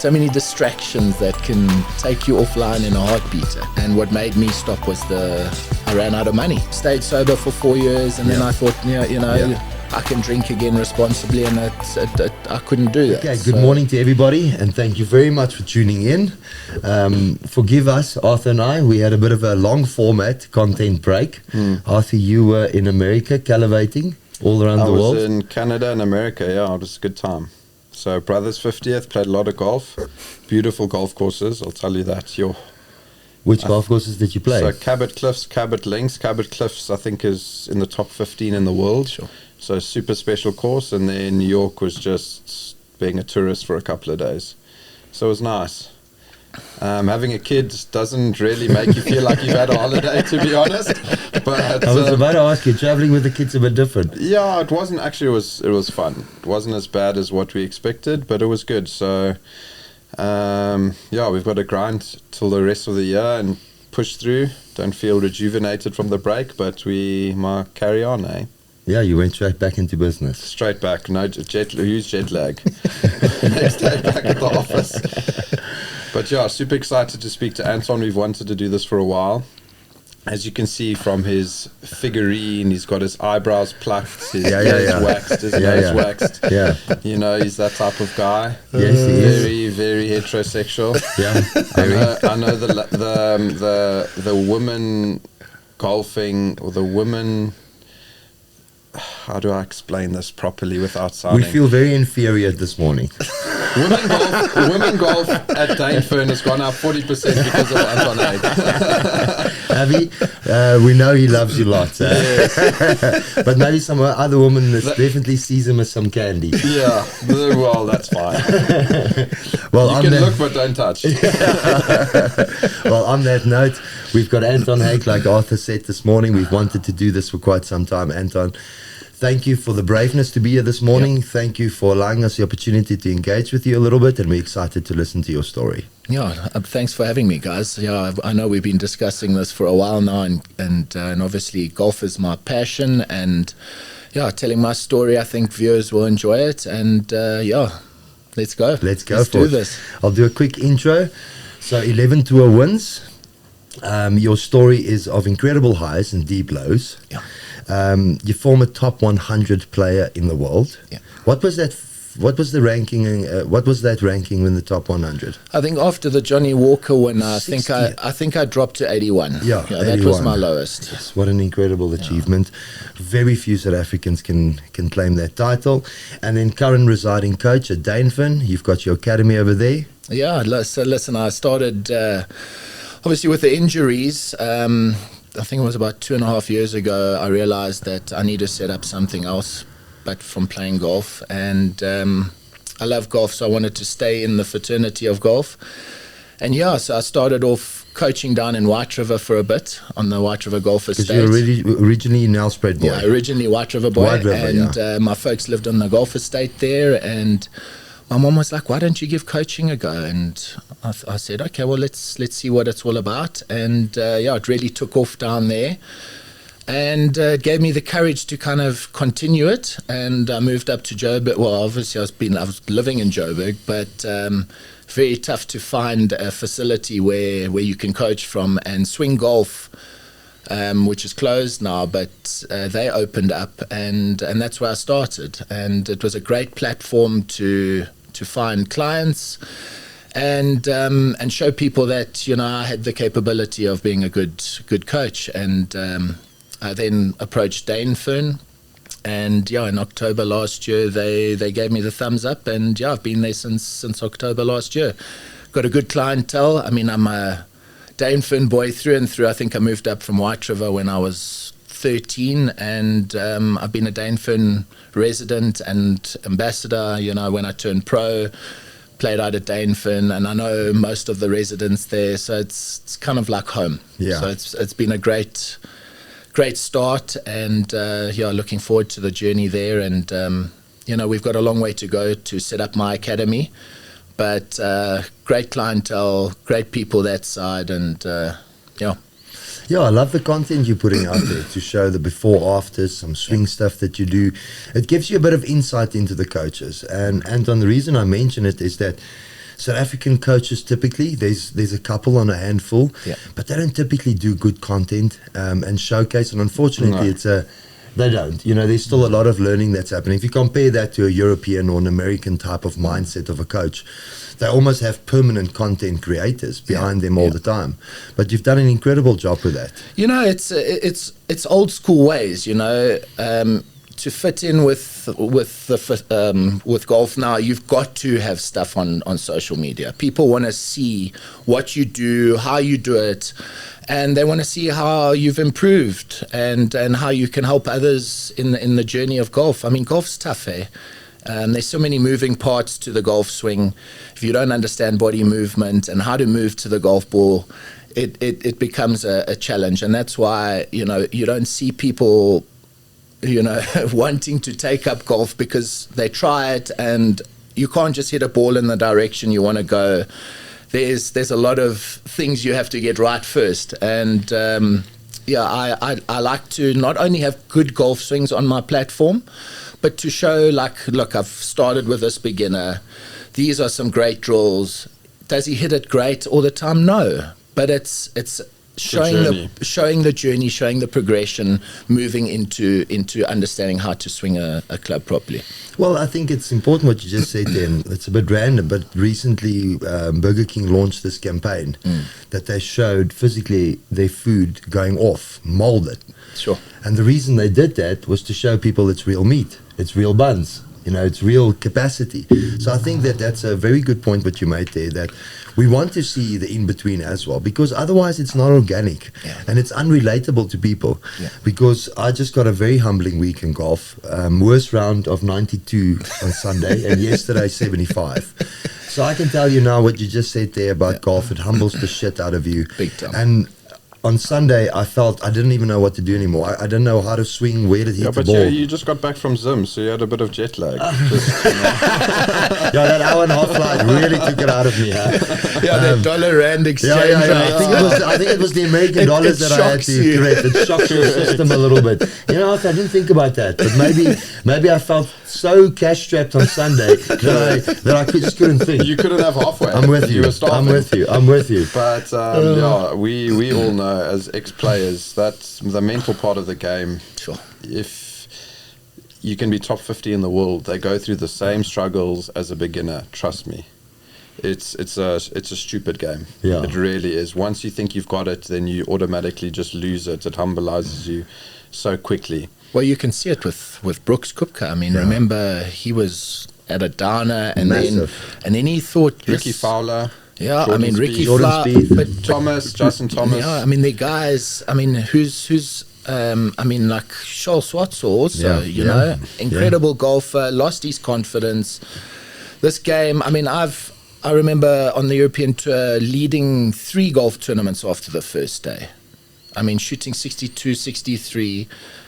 so many distractions that can take you offline in a heartbeat. And what made me stop was I ran out of money. Stayed sober for 4 years, and then I thought, I can drink again responsibly, and I couldn't do that. Okay, good morning to everybody, and thank you very much for tuning in. Forgive us, Arthur and I, we had a bit of a long format content break. Arthur, you were in America calibrating all around the world. I was in Canada and America, it was a good time. So brother's 50th, played a lot of golf, beautiful golf courses, I'll tell you that. Which golf courses did you play? So Cabot Cliffs, Cabot Links. Cabot Cliffs I think is in the top 15 in the world. Sure. So super special course, and then New York was just being a tourist for a couple of days. So it was nice. Having a kid doesn't really make you feel like you've had a holiday, to be honest. But I was about to ask you, traveling with the kids a bit different. Yeah, it wasn't actually. It was fun. It wasn't as bad as what we expected, but it was good. So we've got to grind till the rest of the year and push through. Don't feel rejuvenated from the break, but we might carry on, eh? Yeah, you went straight back into business. Straight back, no huge jet lag. Next day back at the office. But super excited to speak to Anton. We've wanted to do this for a while. As you can see from his figurine, he's got his eyebrows plucked, his ears waxed, his nose waxed. Yeah. He's that type of guy. Yes, he is. Very, very heterosexual. Yeah, very. I know the women golfing, or the women... How do I explain this properly without sounding... We feel very inferior this morning. Women golf at Dainfern has gone up 40% because of Anton Haig. Avi, we know he loves you lots. But maybe some other woman definitely sees him as some candy. Yeah, well, that's fine. Well, you can look but don't touch. Well, on that note, we've got Anton Haig, like Arthur said this morning. We've wanted to do this for quite some time. Anton, thank you for the braveness to be here this morning. Yep. Thank you for allowing us the opportunity to engage with you a little bit, and we're excited to listen to your story. Yeah, thanks for having me, guys. Yeah, I know we've been discussing this for a while now, and obviously golf is my passion, and telling my story, I think viewers will enjoy it, and let's go. Let's do this. I'll do a quick intro. So 11 tour wins. Your story is of incredible highs and deep lows. Yeah. You form a top 100 player in the world. Yeah. What was the ranking? What was that ranking in the top 100? I think after the Johnny Walker win, I think I dropped to 81. Yeah, 81. That was my lowest. Yes, what an incredible achievement. Very few South Africans can claim that title. And then current residing coach at Dainfern. You've got your academy over there. Yeah, so listen, I started obviously with the injuries. I think it was about 2.5 years ago, I realized that I need to set up something else, but from playing golf. And I love golf, so I wanted to stay in the fraternity of golf. And so I started off coaching down in White River for a bit on the White River Golf Estate. Because you're originally Nelspruit boy. Yeah, originally White River boy. White River, and my folks lived on the golf estate there, and my mom was like, why don't you give coaching a go? And I said, okay, well, let's see what it's all about. And it really took off down there, and it gave me the courage to kind of continue it. And I moved up to Joburg. Well, obviously I was living in Joburg, but very tough to find a facility where you can coach from. And Swing Golf, which is closed now, but they opened up, and that's where I started. And it was a great platform to find clients and show people that I had the capability of being a good coach. And I then approached Dainfern, and in October last year they gave me the thumbs up, and I've been there since October last year. Got a good clientele. I mean, I'm a Dainfern boy through and through. I think I moved up from White River when I was 13, and I've been a Dainfern resident and ambassador. When I turned pro, played out at Dainfern, and I know most of the residents there, so it's kind of like home. Yeah. So it's been a great start, and looking forward to the journey there. And we've got a long way to go to set up my academy, but great clientele, great people that side, and Yeah, I love the content you're putting out there to show the before, after, some swing stuff that you do. It gives you a bit of insight into the coaches. And Anton, the reason I mention it is that South African coaches typically, there's a couple on a handful, but they don't typically do good content and showcase. And unfortunately, they don't. You know, there's still a lot of learning that's happening. If you compare that to a European or an American type of mindset of a coach, they almost have permanent content creators behind them all the time. But you've done an incredible job with that. You know, it's old school ways. You know, to fit in with golf now, you've got to have stuff on social media. People want to see what you do, how you do it, and they want to see how you've improved and how you can help others in the journey of golf. I mean, golf's tough, eh? There's so many moving parts to the golf swing. If you don't understand body movement and how to move to the golf ball, it becomes a challenge. And that's why, you know, you don't see people, you know, wanting to take up golf because they try it and you can't just hit a ball in the direction you want to go. There's a lot of things you have to get right first. And I like to not only have good golf swings on my platform, but to show, like, look, I've started with this beginner. These are some great drills. Does he hit it great all the time? No. But it's showing the journey, showing the progression, moving into understanding how to swing a club properly. Well, I think it's important what you just said then. It's a bit random, but recently Burger King launched this campaign that they showed physically their food going off, molded. Sure. And the reason they did that was to show people it's real meat, it's real buns, you know, it's real capacity. So I think that's a very good point what you made there, that we want to see the in-between as well, because otherwise it's not organic and it's unrelatable to people. Because I just got a very humbling week in golf, worst round of 92 on Sunday and yesterday 75. So I can tell you now what you just said there about golf, it humbles the shit out of you. Big time. And on Sunday, I felt I didn't even know what to do anymore. I didn't know how to swing, where to hit the ball. Yeah, you just got back from Zim, so you had a bit of jet lag. That hour and a half flight really took it out of me. Huh? That dollar-rand exchange. I think it was the American dollars that I had to correct. It shocked your system a little bit. You know, I didn't think about that, but maybe I felt so cash-strapped on Sunday that I just couldn't think. You couldn't have halfway. I'm with you. You were starving. I'm with you. But we all know as ex-players, that's the mental part of the game. Sure. If you can be top 50 in the world, they go through the same struggles as a beginner. Trust me, it's a stupid game. Yeah. It really is. Once you think you've got it, then you automatically just lose it. It humblizes you so quickly. Well, you can see it with Brooks Koepka. I mean, remember he was at a downer and then he thought Ricky Fowler. Yeah, Jordan I mean, Ricky Jordan Fowler, but Justin Thomas. Yeah, I mean, the guys, I mean, who's I mean, like Charles Schwartzel also, you know, incredible golfer, lost his confidence. This game, I mean, I remember on the European Tour leading 3 golf tournaments after the first day. I mean, shooting 62, 63,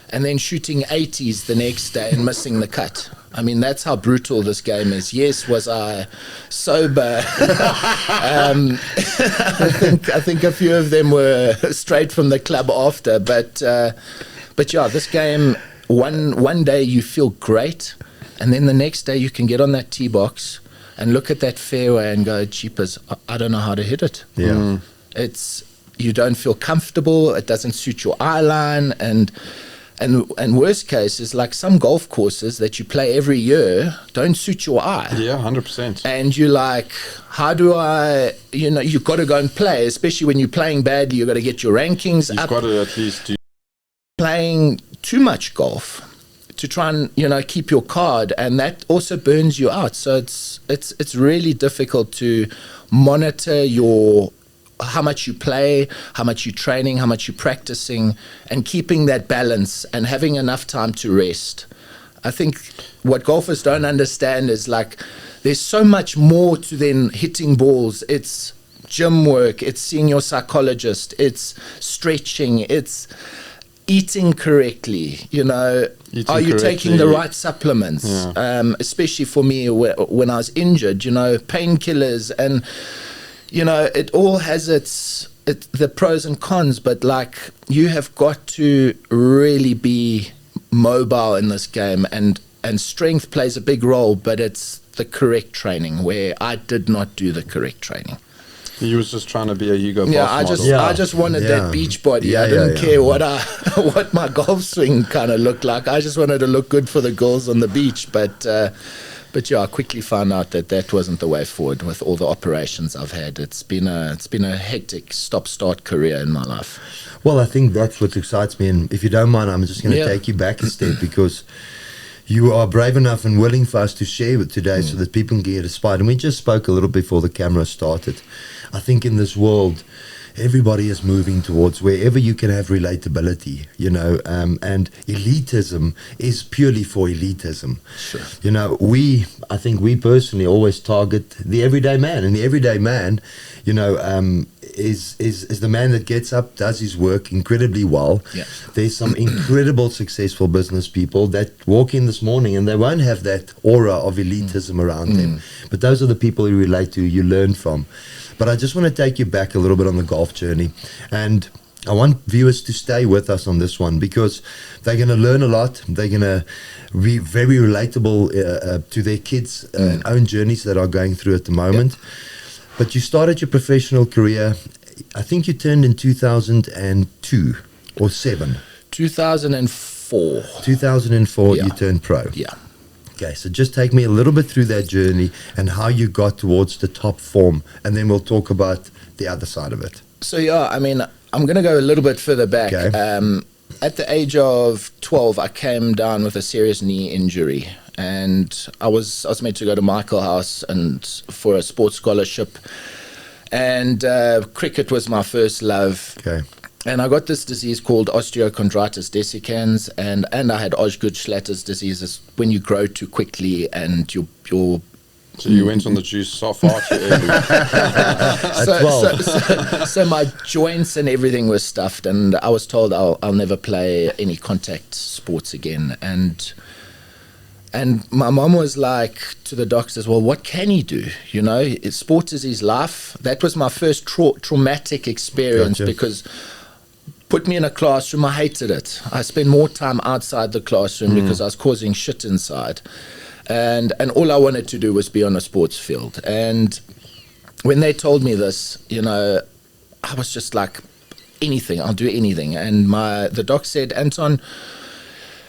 and then shooting 80s the next day and missing the cut. I mean, that's how brutal this game is. Yes, was I sober? I think a few of them were straight from the club after. But yeah, this game, one day you feel great, and then the next day you can get on that tee box and look at that fairway and go, jeepers, I don't know how to hit it. Yeah. You don't feel comfortable. It doesn't suit your eye line, and worst case is like some golf courses that you play every year don't suit your eye. Yeah, 100%. And you're like, how do I, you know, you've got to go and play, especially when you're playing badly, you've got to get your rankings up. You've got to at least do. Playing too much golf to try and, you know, keep your card, and that also burns you out. So it's really difficult to monitor how much you play, how much you're training, how much you're practicing, and keeping that balance and having enough time to rest. I think what golfers don't understand is like there's so much more to then hitting balls. It's gym work, it's seeing your psychologist, it's stretching, it's eating correctly, you know. Are you taking the right supplements? Yeah. Especially for me when I was injured, you know, painkillers, and you know, it all has the pros and cons, but like you have got to really be mobile in this game, and strength plays a big role, but it's the correct training, where I did not do the correct training. He was just trying to be a Hugo Boss model. Yeah. I just wanted Yeah. that beach body. Yeah, I didn't yeah, care yeah. what my golf swing kind of looked like. I just wanted to look good for the girls on the beach. But yeah, I quickly found out that wasn't the way forward with all the operations I've had. It's been a hectic stop-start career in my life. Well, I think that's what excites me. And if you don't mind, I'm just going to Yeah. take you back a step, because you are brave enough and willing for us to share it today so that people can get inspired. And we just spoke a little before the camera started. I think in this world, everybody is moving towards wherever you can have relatability, and elitism is purely for elitism. Sure. I think we personally always target the everyday man, and the everyday man, is the man that gets up, does his work incredibly well. Yeah. There's some incredible successful business people that walk in this morning and they won't have that aura of elitism around them. But those are the people you relate to, you learn from. But I just want to take you back a little bit on the golf journey. And I want viewers to stay with us on this one, because they're going to learn a lot. They're going to be very relatable to their kids' own journeys that are going through at the moment. Yep. But you started your professional career, I think you turned in 2002 or 7. 2004. 2004, Yeah. you turned pro. Yeah. Okay, so just take me a little bit through that journey and how you got towards the top form, and then we'll talk about the other side of it. So yeah, I mean, I'm going to go a little bit further back. Okay. At the age of 12, I came down with a serious knee injury, and I was meant to go to Michael House and for a sports scholarship, and cricket was my first love. Okay. And I got this disease called osteochondritis dissecans, and I had Osgood-Schlatter's disease, is when you grow too quickly and your So you went on the juice so far too early. so my joints and everything was stuffed, and I was told I'll never play any contact sports again. And my mom was like to the doctors, well, what can he do? Sports is his life. That was my first traumatic experience. Gotcha. Because put me in a classroom, I hated it. I spent more time outside the classroom because I was causing shit inside. And all I wanted to do was be on a sports field. And when they told me this, I was just like, anything, I'll do anything. And the doc said, Anton,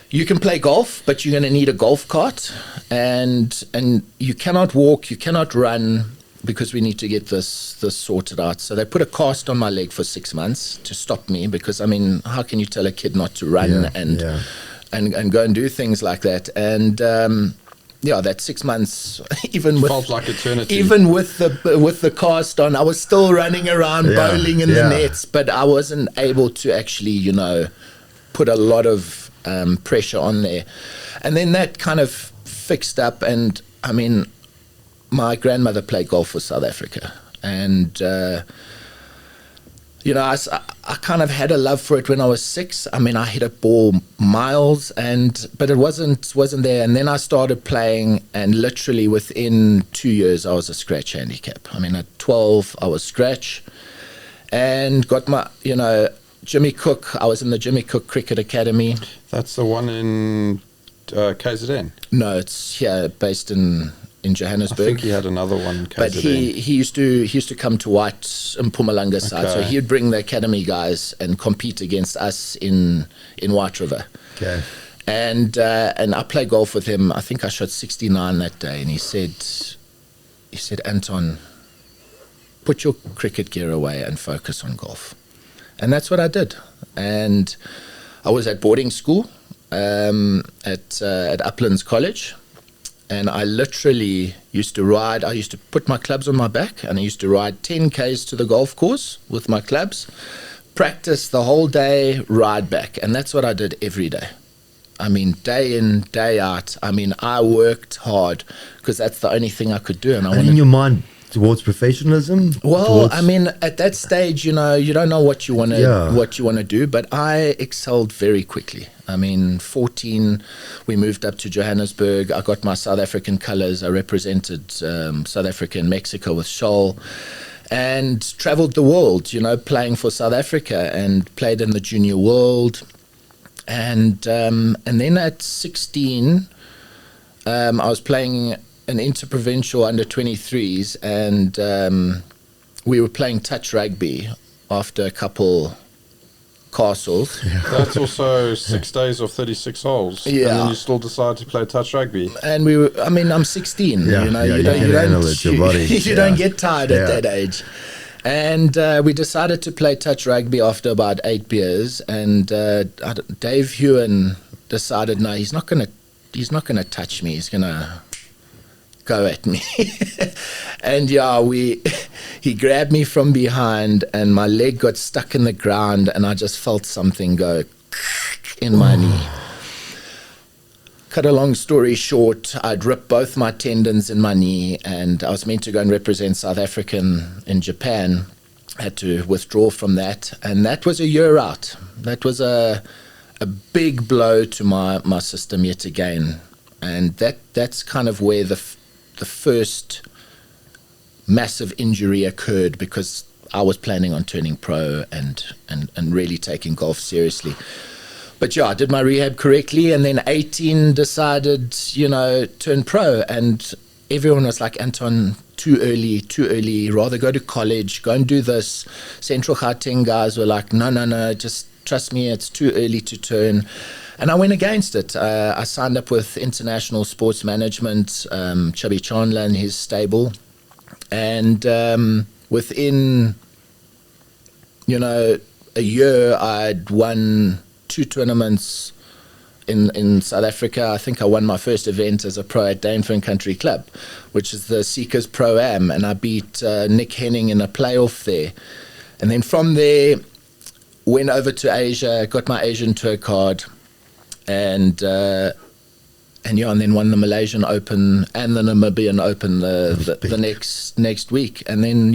you can play golf, but you're going to need a golf cart, and you cannot walk, you cannot run, because we need to get this sorted out. So they put a cast on my leg for 6 months to stop me, because I mean, how can you tell a kid not to run and go and do things like that? And that 6 months, even with felt like eternity. Even with the cast on, I was still running around bowling in the nets, but I wasn't able to actually, put a lot of pressure on there. And then that kind of fixed up, and I mean, my grandmother played golf for South Africa, and I kind of had a love for it when I was 6. I mean, I hit a ball miles, but it wasn't there. And then I started playing, and literally within 2 years, I was a scratch handicap. I mean, at 12, I was scratch, and got my, Jimmy Cook. I was in the Jimmy Cook Cricket Academy. That's the one in KZN. No, it's here, based in Johannesburg. I think he had another one in KZN. But he used to come to White and Mpumalanga side, so he would bring the academy guys and compete against us in White River. Okay. And I played golf with him. I think I shot 69 that day, and he said, Anton, put your cricket gear away and focus on golf. And that's what I did. And I was at boarding school at Uplands College. And I literally used to ride. I used to put my clubs on my back, and I used to ride 10 Ks to the golf course with my clubs, practice the whole day, ride back. And that's what I did every day. I mean, day in, day out. I mean, I worked hard because that's the only thing I could do. And in your mind, towards professionalism? Well, I mean, at that stage, you don't know what you want to do. But I excelled very quickly. I mean, 14, we moved up to Johannesburg. I got my South African colors. I represented South Africa and Mexico with Shoal, and traveled the world, playing for South Africa, and played in the junior world. And then at 16, I was playing an interprovincial under 23s, and we were playing touch rugby after a couple castles. That's also 6 days of 36 holes. Yeah. And then you still decide to play touch rugby. And we were, I mean, I'm 16, Yeah, you know, yeah, you don't, you can handle it, your body. you Yeah. don't get tired Yeah. at that age. And we decided to play touch rugby after about 8 beers. And Dave Hewen decided, no, he's not gonna touch me. He's gonna go at me. And yeah, he grabbed me from behind, and my leg got stuck in the ground, and I just felt something go in my knee. Cut a long story short, I'd ripped both my tendons in my knee, and I was meant to go and represent South Africa in Japan. Had to withdraw from that, and that was a year out. That was a big blow to my system yet again, and that's kind of where the first massive injury occurred, because I was planning on turning pro and really taking golf seriously. But yeah, I did my rehab correctly, and then 18 decided, turn pro, and everyone was like, Anton, too early, rather go to college, go and do this. Central Gauteng guys were like, no, just trust me, it's too early to turn. And I went against it. I signed up with International Sports Management, Chubby Chandler and his stable. And within, a year, I'd won 2 tournaments in South Africa. I think I won my first event as a pro at Dainfern Country Club, which is the Seekers Pro-Am, and I beat Nick Henning in a playoff there. And then from there, went over to Asia, got my Asian tour card, and then won the Malaysian Open and the Namibian Open the next week. And then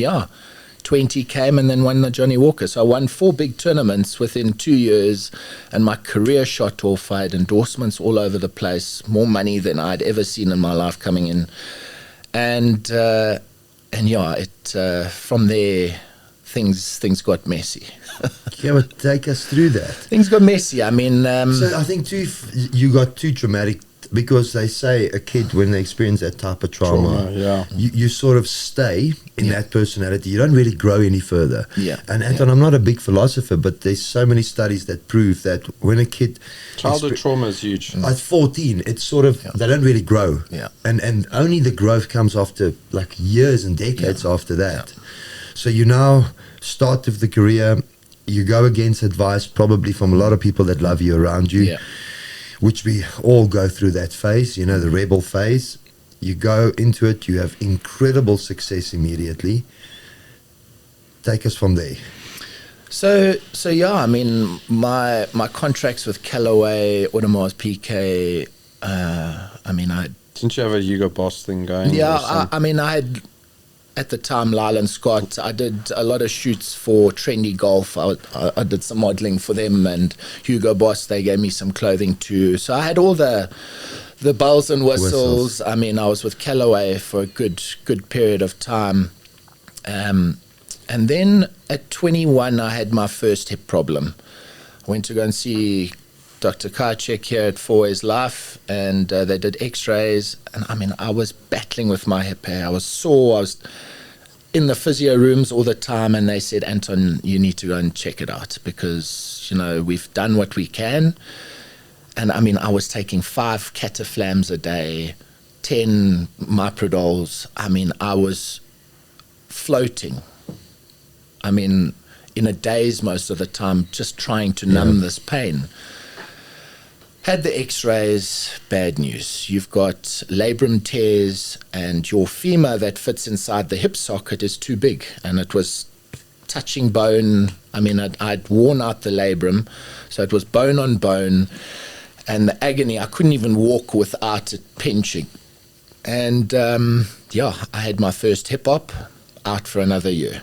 20 came, and then won the Johnny Walker. So I won 4 big tournaments within 2 years, and my career shot off. I had endorsements all over the place, more money than I'd ever seen in my life coming in. And from there, things got messy. Yeah, but take us through that. Things got messy. I mean, So I think too, you got too traumatic, because they say a kid, when they experience that type of trauma, you sort of stay in that personality. You don't really grow any further. Yeah. And Anton, I'm not a big philosopher, but there's so many studies that prove that when a kid Childhood trauma is huge. at 14, it's sort of, they don't really grow. Yeah. And only the growth comes after like years and decades after that. So you now start of the career, you go against advice probably from a lot of people that love you around you. Yeah. Which we all go through that phase, the rebel phase. You go into it, you have incredible success immediately. Take us from there. So I mean, my contracts with Callaway, Audemars Piguet, Didn't you have a Hugo Boss thing going? I had, at the time, Lylan Scott. I did a lot of shoots for Trendy Golf. I did some modeling for them, and Hugo Boss, they gave me some clothing too. So I had all the bells and whistles. I mean, I was with Callaway for a good period of time. And then at 21, I had my first hip problem. I went to go and see Dr. Karchek here at 4A's Life, and they did x-rays, and I mean, I was battling with my hip here. I was sore. I was in the physio rooms all the time, and they said, Anton, you need to go and check it out, because, we've done what we can. And I mean, I was taking 5 cataflams a day, 10 Myprodols. I mean, I was floating. I mean, in a daze most of the time, just trying to numb this pain. Had the x-rays, bad news. You've got labrum tears, and your femur that fits inside the hip socket is too big, and it was touching bone. I mean, I'd worn out the labrum, so it was bone on bone, and the agony, I couldn't even walk without it pinching. And I had my first hip op, out for another year.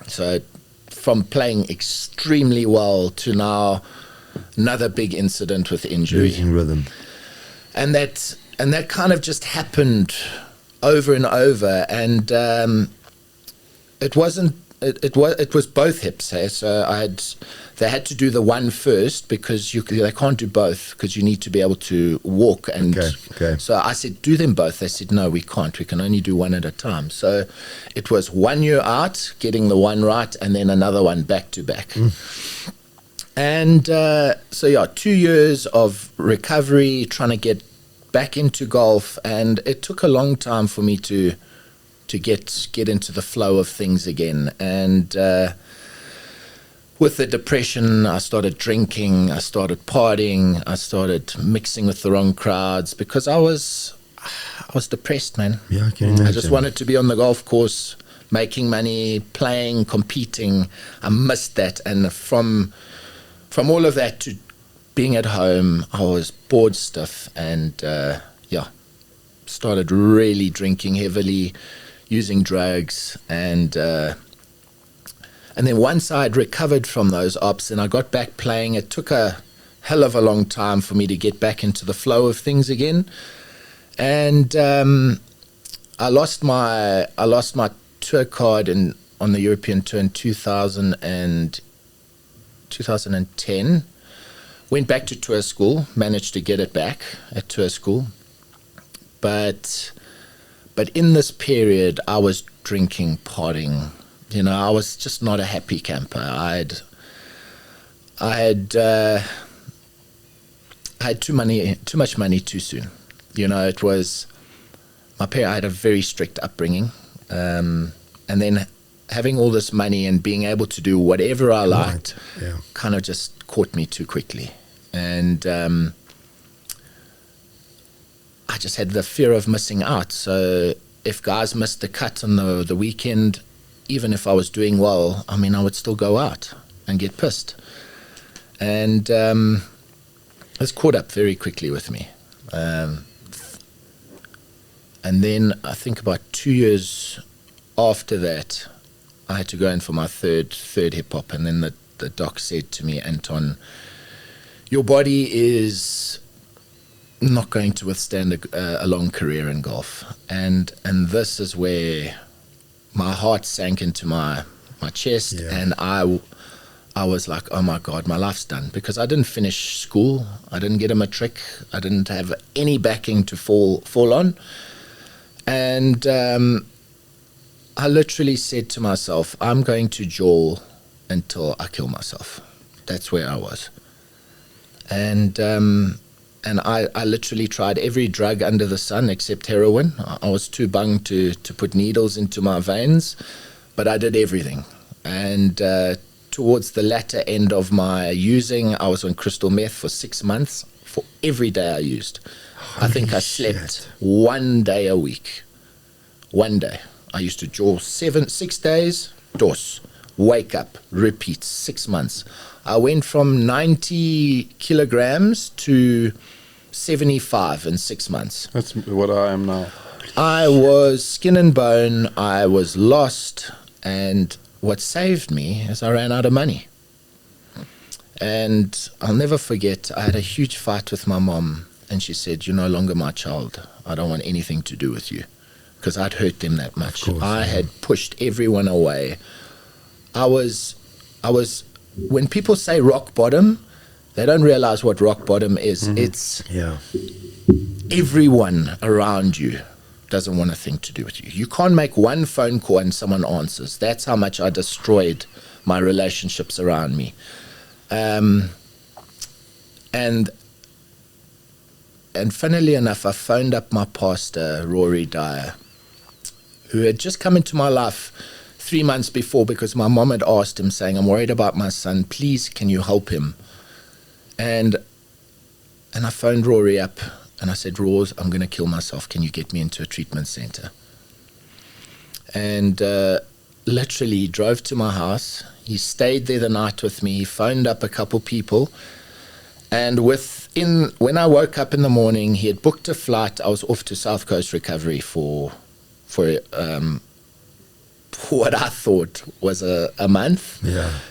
So from playing extremely well to now, another big incident with injury. Losing rhythm. And that kind of just happened over and over. And it wasn't it was both hips. So they had to do the one first because they can't do both because you need to be able to walk. And Okay. so I said, do them both. They said, no, we can't. We can only do one at a time. So it was 1 year out, getting the one right, and then another one back to back. And so 2 years of recovery, trying to get back into golf, and it took a long time for me to get into the flow of things again. And with the depression, I started drinking, I started partying, I started mixing with the wrong crowds because I was depressed, man. Yeah, I can imagine. I just wanted to be on the golf course, making money, playing, competing. I missed that, and from all of that to being at home, I was bored stiff, and started really drinking heavily, using drugs, and then once I had recovered from those ops and I got back playing, it took a hell of a long time for me to get back into the flow of things again. And I lost my tour card on the European Tour in 2010. Went back to tour school, managed to get it back at tour school. But in this period, I was drinking, partying. I was just not a happy camper. I had too much money too soon. It was I had a very strict upbringing, and then having all this money and being able to do whatever I liked, kind of just caught me too quickly, and I just had the fear of missing out. So if guys missed the cut on the weekend, even if I was doing well, I would still go out and get pissed. And it's caught up very quickly with me. And then I think about 2 years after that, I had to go in for my third hip hop. And then the doc said to me, Anton, your body is not going to withstand a long career in golf. And this is where my heart sank into my chest, and I was like, oh my God, my life's done, because I didn't finish school, I didn't get a matric, I didn't have any backing to fall on, and I literally said to myself, I'm going to jaw until I kill myself. That's where I was, and I literally tried every drug under the sun except heroin. I was too bung to put needles into my veins, but I did everything. And towards the latter end of my using, I was on crystal meth for 6 months. For every day I used. I think I slept 1 day a week. 1 day. I used to jaw 6 days, dos, wake up, repeat, 6 months. I went from 90 kilograms to 75 in 6 months. That's what I am now. I was skin and bone. I was lost. And what saved me is I ran out of money. And I'll never forget, I had a huge fight with my mom. And she said, you're no longer my child. I don't want anything to do with you. Because I'd hurt them that much. I had pushed everyone away. I was, when people say rock bottom, they don't realize what rock bottom is. It's everyone around you doesn't want a thing to do with you. You can't make one phone call and someone answers. That's how much I destroyed my relationships around me. And funnily enough, I phoned up my pastor, Rory Dyer, who had just come into my life 3 months before, because my mom had asked him, saying, I'm worried about my son. Please, can you help him? And I phoned Rory up, and I said, Roars, I'm going to kill myself. Can you get me into a treatment center? And literally drove to my house. He stayed there the night with me. He phoned up a couple people. And when I woke up in the morning, he had booked a flight. I was off to South Coast Recovery for what I thought was a month,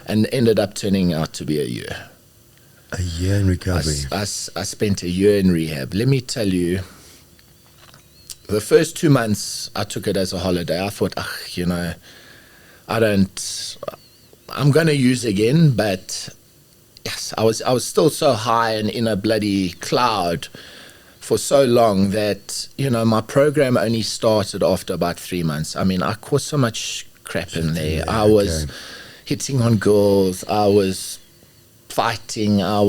and ended up turning out to be a year. A year in recovery. I spent a year in rehab. Let me tell you, the first 2 months, I took it as a holiday. I thought, I'm going to use again, but yes, I was still so high and in a bloody cloud for so long that, my program only started after about 3 months. I mean, I caused so much crap in there. Yeah, I was hitting on girls. I was fighting. I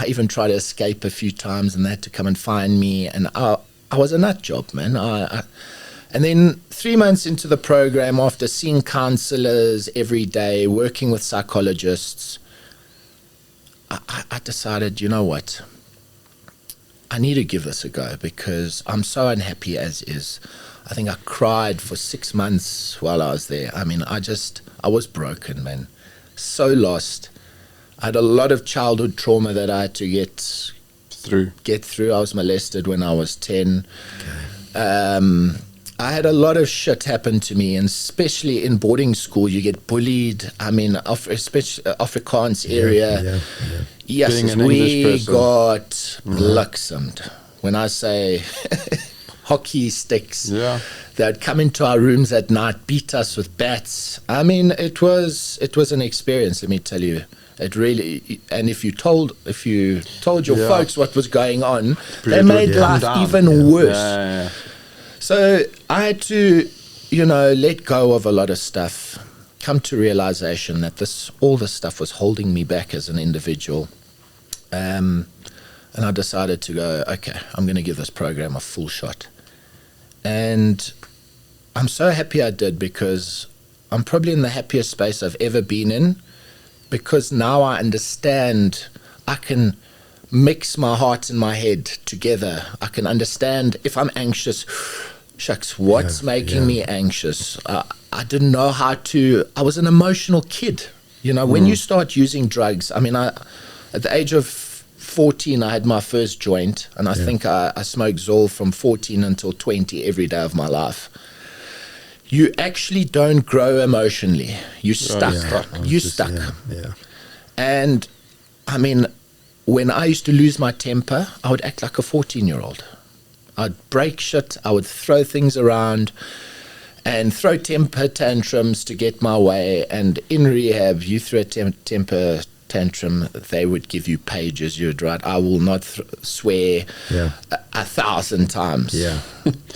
even tried to escape a few times, and they had to come and find me. And I was a nut job, man. And then 3 months into the program, after seeing counselors every day, working with psychologists, I decided, you know what? I need to give this a go because I'm so unhappy as is. I think I cried for 6 months while I was there. I mean, I was broken, man. So lost. I had a lot of childhood trauma that I had to get through. I was molested when I was 10. Okay. I had a lot of shit happen to me, and especially in boarding school, you get bullied. I mean, especially Afrikaans area. Yes, we got luxemed. When I say hockey sticks, they'd come into our rooms at night, beat us with bats. I mean, it was an experience, let me tell you. It really, and if you told your folks what was going on, they made life even worse. So I had to, let go of a lot of stuff, come to realization that all this stuff was holding me back as an individual. And I decided to go, okay, I'm going to give this program a full shot. And I'm so happy I did, because I'm probably in the happiest space I've ever been in, because now I understand. I can mix my heart and my head together. I can understand if I'm anxious, shucks, what's making me anxious? I didn't know how to. I was an emotional kid. When you start using drugs, I mean, at the age of 14, I had my first joint, and I think I smoked Zol from 14 until 20 every day of my life. You actually don't grow emotionally. You're stuck. You're stuck. And I mean, when I used to lose my temper, I would act like a 14-year-old. I'd break shit. I would throw things around and throw temper tantrums to get my way. And in rehab, you throw a temper tantrum, they would give you pages. You'd write, I will not swear 1,000 times.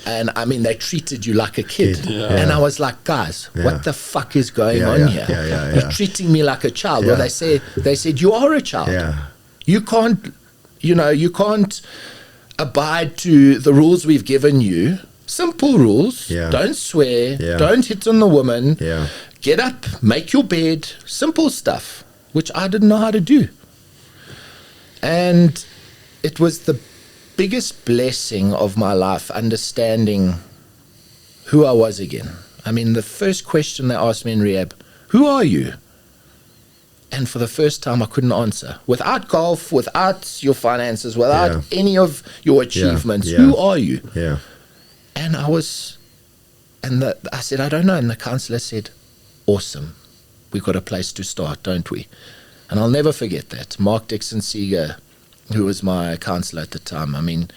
And I mean, they treated you like a kid. And I was like, guys, what the fuck is going on here? You're treating me like a child. Well, they said, you are a child. You can't, you can't abide to the rules we've given you. Simple rules. Don't swear. Don't hit on the woman. Get up, make your bed. Simple stuff, which I didn't know how to do. And it was the biggest blessing of my life, understanding who I was again. I mean, the first question they asked me in rehab, who are you? And for the first time, I couldn't answer. Without golf, without your finances, without any of your achievements, who are you? And I said, I don't know. And the counselor said, awesome. We've got a place to start, don't we? And I'll never forget that. Mark Dixon Seeger, who was my counselor at the time, I mean,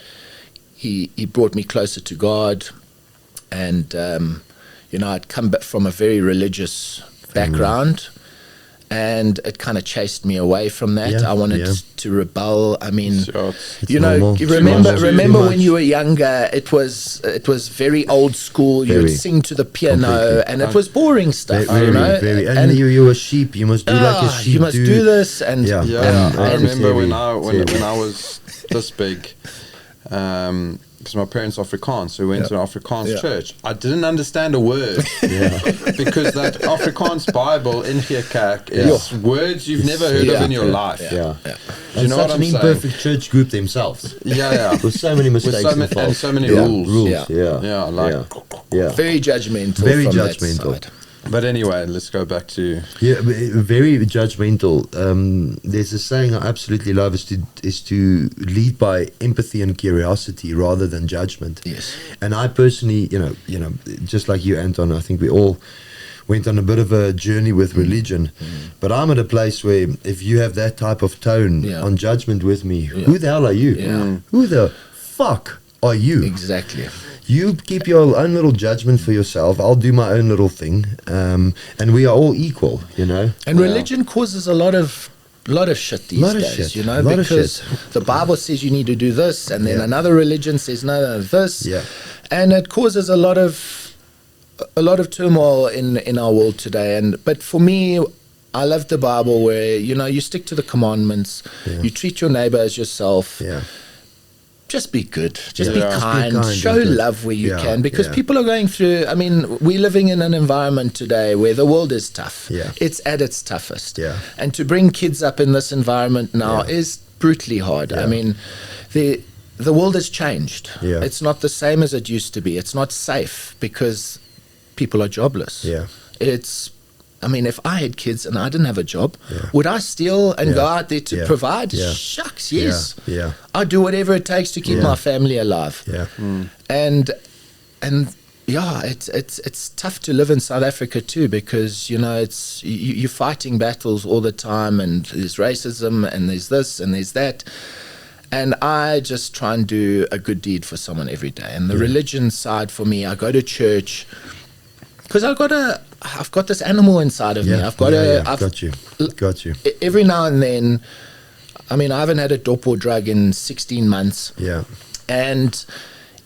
he brought me closer to God. And, I'd come back from a very religious background. And it kind of chased me away from that. I wanted to rebel. I mean, remember when you were younger, it was very old school. You would sing to the piano, and it was boring stuff. And you were sheep. You must do like a sheep. You must do this. And I remember when I was this big. Because my parents are Afrikaans, so we went to an Afrikaans church. I didn't understand a word because that Afrikaans Bible in hier kerk is words you've never heard of in your life. Do you know what I'm saying? An imperfect church group themselves. With so many mistakes involved. And so many rules. Very judgmental. Very judgmental. That side. But anyway, let's go back to very judgmental. There's a saying I absolutely love is to lead by empathy and curiosity rather than judgment. Yes. And I personally, just like you, Anton, I think we all went on a bit of a journey with religion. But I'm at a place where if you have that type of tone on judgment with me, who the hell are you? Who the fuck are you? Exactly. You keep your own little judgment for yourself. I'll do my own little thing, and we are all equal, you know. And religion causes a lot of shit these days, you know, because the Bible says you need to do this, and then another religion says no, this, and it causes a lot of turmoil in our world today. But for me, I love the Bible, where, you know, you stick to the commandments, you treat your neighbor as yourself. Just be good. Just be kind. Show love where you can, because people are going through. I mean, we're living in an environment today where the world is tough. It's at its toughest. And to bring kids up in this environment now is brutally hard. I mean, the world has changed. It's not the same as it used to be. It's not safe because people are jobless. I mean, if I had kids and I didn't have a job, would I steal and go out there to provide? Shucks, yes. I'd do whatever it takes to keep my family alive. And it's tough to live in South Africa too, because, you know, you're fighting battles all the time, and there's racism, and there's this and there's that. And I just try and do a good deed for someone every day. And the religion side for me, I go to church because I've got this animal inside of me. I've got got you. Every now and then, I mean, I haven't had a dope or drug in 16 months. And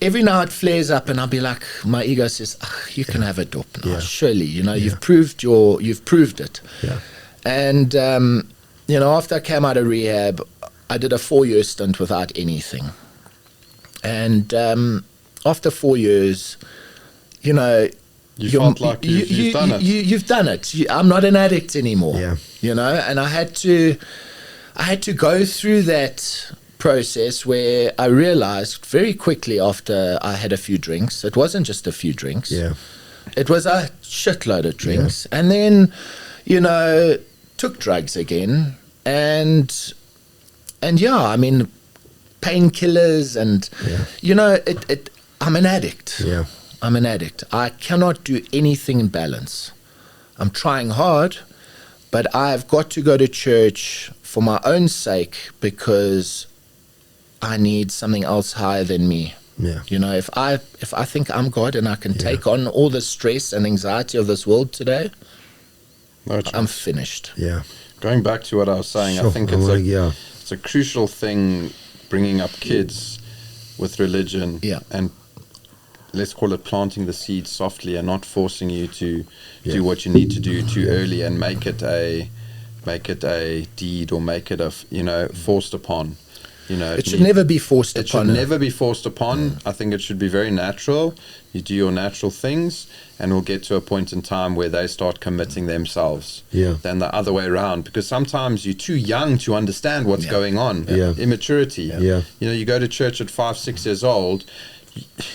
every now it flares up, and I'll be like, my ego says, you can have a dope now. Surely, you know, you've proved it. And, you know, after I came out of rehab, I did a 4-year stint without anything. And after 4 years, you know, you felt like you've done it. You've done it. I'm not an addict anymore. You know, and I had to go through that process where I realized very quickly after I had a few drinks, it wasn't just a few drinks. It was a shitload of drinks. And then, you know, took drugs again, and I mean, painkillers, and you know, I'm an addict. I'm an addict. I cannot do anything in balance. I'm trying hard, but I've got to go to church for my own sake, because I need something else higher than me. You know, if I think I'm God and I can take on all the stress and anxiety of this world today, I'm finished. Going back to what I was saying, I think it's a crucial thing, bringing up kids with religion, and let's call it planting the seed softly, and not forcing you to do what you need to do too early and make it a deed, or make it forced upon. You know, it should never be forced upon. It should never be forced upon. I think it should be very natural. You do your natural things, and we'll get to a point in time where they start committing themselves. Than the other way around, because sometimes you're too young to understand what's going on. Immaturity. You know, you go to church at 5-6 years old.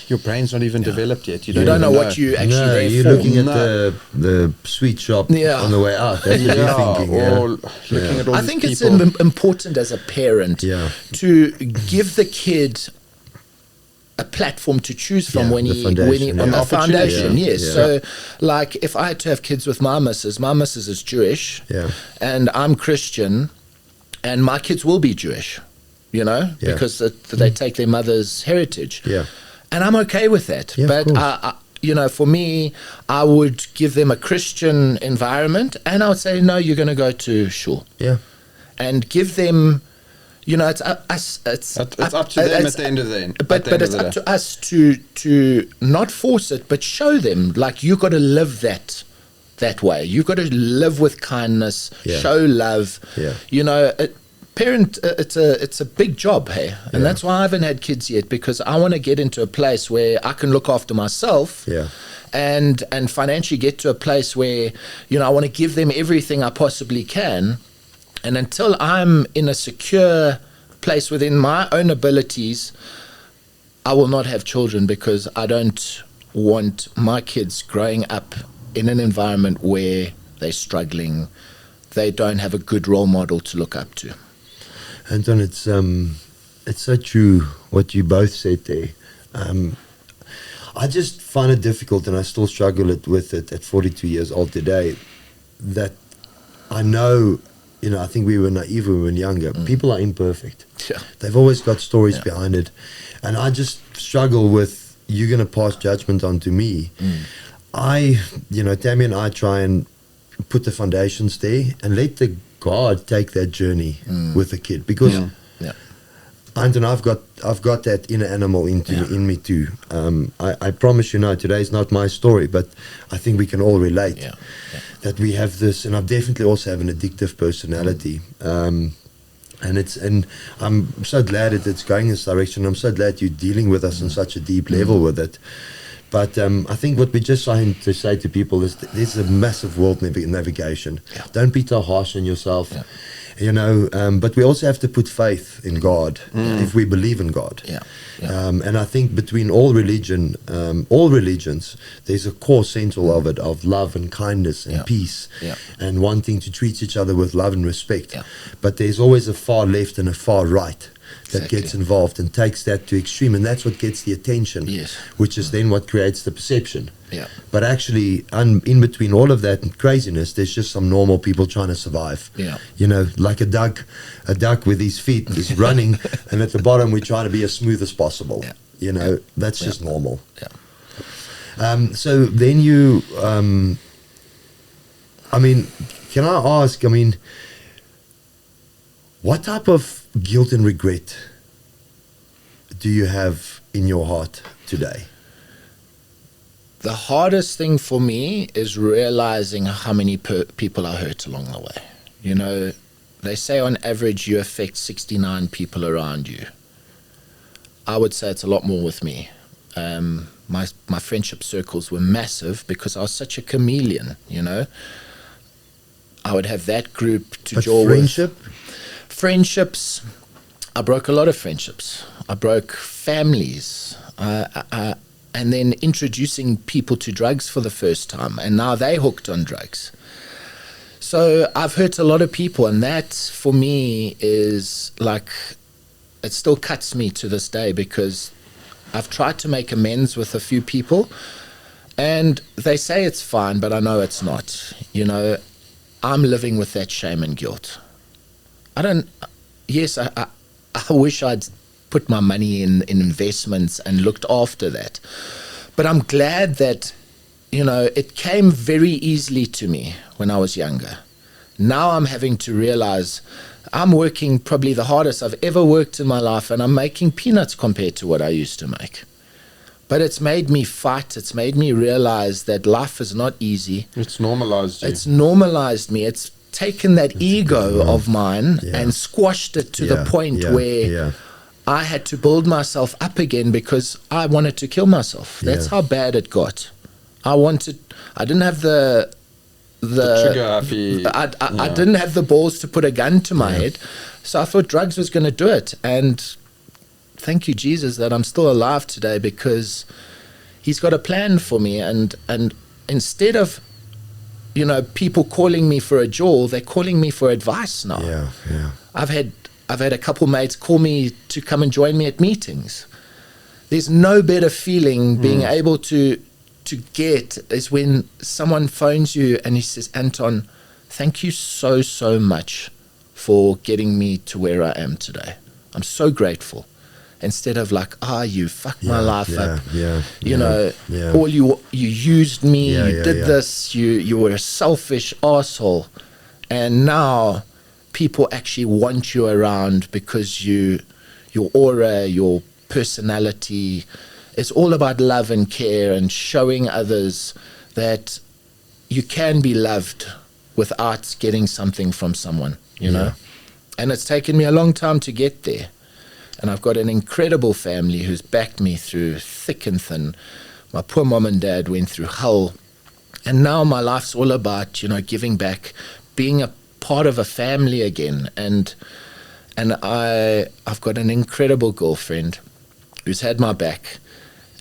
Your brain's not even developed yet. You don't know what you actually there you're for. looking at the sweet shop on the way out. That's what you're thinking. Or looking at all I think it's important as a parent to give the kid a platform to choose from when he on the foundation. So, like, if I had to have kids with my missus is Jewish, and I'm Christian, and my kids will be Jewish, you know, because they take their mother's heritage. And I'm okay with that. But, you know, for me, I would give them a Christian environment, and I would say, no, you're going to go to shul. And give them, you know, it's up to them at the end of the day. But it's up to us to not force it, but show them, like, you've got to live that way. You've got to live with kindness, show love. You know, it's a big job, hey, and that's why I haven't had kids yet, because I want to get into a place where I can look after myself, and financially get to a place where, you know, I want to give them everything I possibly can, and until I'm in a secure place within my own abilities, I will not have children, because I don't want my kids growing up in an environment where they're struggling, they don't have a good role model to look up to. Anton, it's so true what you both said there. I just find it difficult, and I still struggle with it at 42 years old today, that I know, you know, I think we were naive when we were younger. People are imperfect. They've always got stories behind it. And I just struggle with, you're going to pass judgment onto me. Tammy and I try and put the foundations there and let the God take that journey with the kid, because Anton, I've got that inner animal in me too. I promise you, today's not my story, but I think we can all relate that we have this, and I definitely also have an addictive personality. And I'm so glad that it's going in this direction. I'm so glad you're dealing with us on such a deep level with it. But I think what we're just trying to say to people is there's a massive world navigation. Don't be too harsh on yourself. But we also have to put faith in God if we believe in God. And I think between all religions, there's a core central of it, of love and kindness and peace and wanting to treat each other with love and respect. But there's always a far left and a far right that gets involved and takes that to extreme, and that's what gets the attention, which is then what creates the perception. But actually, in between all of that craziness, there's just some normal people trying to survive. Like a duck with his feet is running, and at the bottom we try to be as smooth as possible. That's just normal. So then you, can I ask? What type of guilt and regret do you have in your heart today? The hardest thing for me is realizing how many people I hurt along the way. They say on average you affect 69 people around you. I would say it's a lot more with me. My friendship circles were massive because I was such a chameleon, I would have that group to jaw with. Friendships, I broke a lot of friendships. I broke families. And then introducing people to drugs for the first time, and now they hooked on drugs. So I've hurt a lot of people, and that for me is like, it still cuts me to this day, because I've tried to make amends with a few people, and they say it's fine, but I know it's not. I'm living with that shame and guilt. I wish I'd put my money in investments and looked after that. But I'm glad that, it came very easily to me when I was younger. Now I'm having to realize I'm working probably the hardest I've ever worked in my life, and I'm making peanuts compared to what I used to make. But it's made me fight. It's made me realize that life is not easy. It's normalized you. It's normalized me. It's taken that ego of mine and squashed it to the point where I had to build myself up again because I wanted to kill myself. That's how bad it got. I didn't have the trigger happy. I didn't have the balls to put a gun to my head, so I thought drugs was going to do it. And thank you, Jesus, that I'm still alive today, because He's got a plan for me. And instead of people calling me for a jaw, they're calling me for advice now. I've had a couple mates call me to come and join me at meetings. There's no better feeling being able to get is when someone phones you and he says, Anton, thank you so much for getting me to where I am today. I'm so grateful. Instead of like, you fucked my life up. Or you used me, you did this, you were a selfish asshole. And now people actually want you around because your aura, your personality, it's all about love and care and showing others that you can be loved without getting something from someone, you know. And it's taken me a long time to get there. And I've got an incredible family who's backed me through thick and thin. My poor mom and dad went through hell. And now my life's all about, giving back, being a part of a family again. And I've got an incredible girlfriend who's had my back.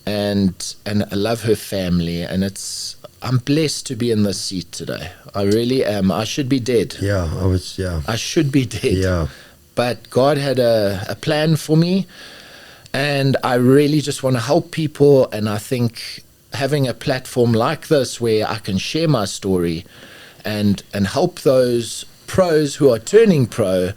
And I love her family. And I'm blessed to be in this seat today. I really am. I should be dead. I should be dead. But God had a plan for me, and I really just want to help people. And I think having a platform like this where I can share my story and help those pros who are turning pro,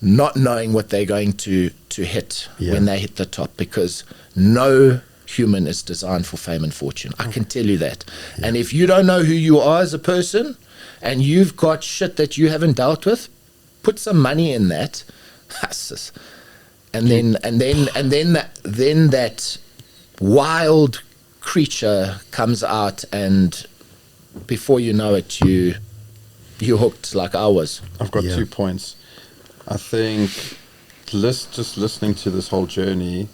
not knowing what they're going to hit when they hit the top, because no human is designed for fame and fortune. I can tell you that. And if you don't know who you are as a person, and you've got shit that you haven't dealt with, put some money in that, and then that wild creature comes out, and before you know it, you're hooked like I was. I've got 2 points. I think just listening to this whole journey,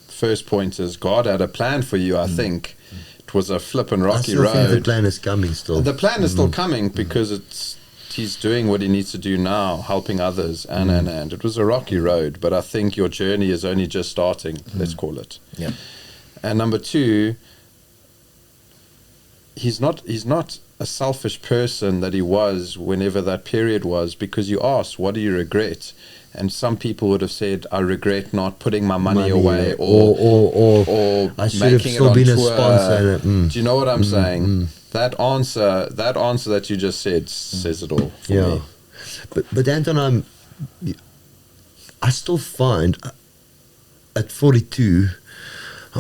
first point is God had a plan for you. I think it was a flippin' rocky road. Think the plan is coming still. The plan is still coming because he's doing what he needs to do now, helping others, and it was a rocky road. But I think your journey is only just starting. Let's call it. Yeah. And number 2, he's not a selfish person that he was whenever that period was, because you asked, what do you regret? And some people would have said, I regret not putting my money away, or I should have making still it on been a tour. sponsor. Do you know what I'm saying? That answer that you just said says it all for me. But Anton, I still find at 42,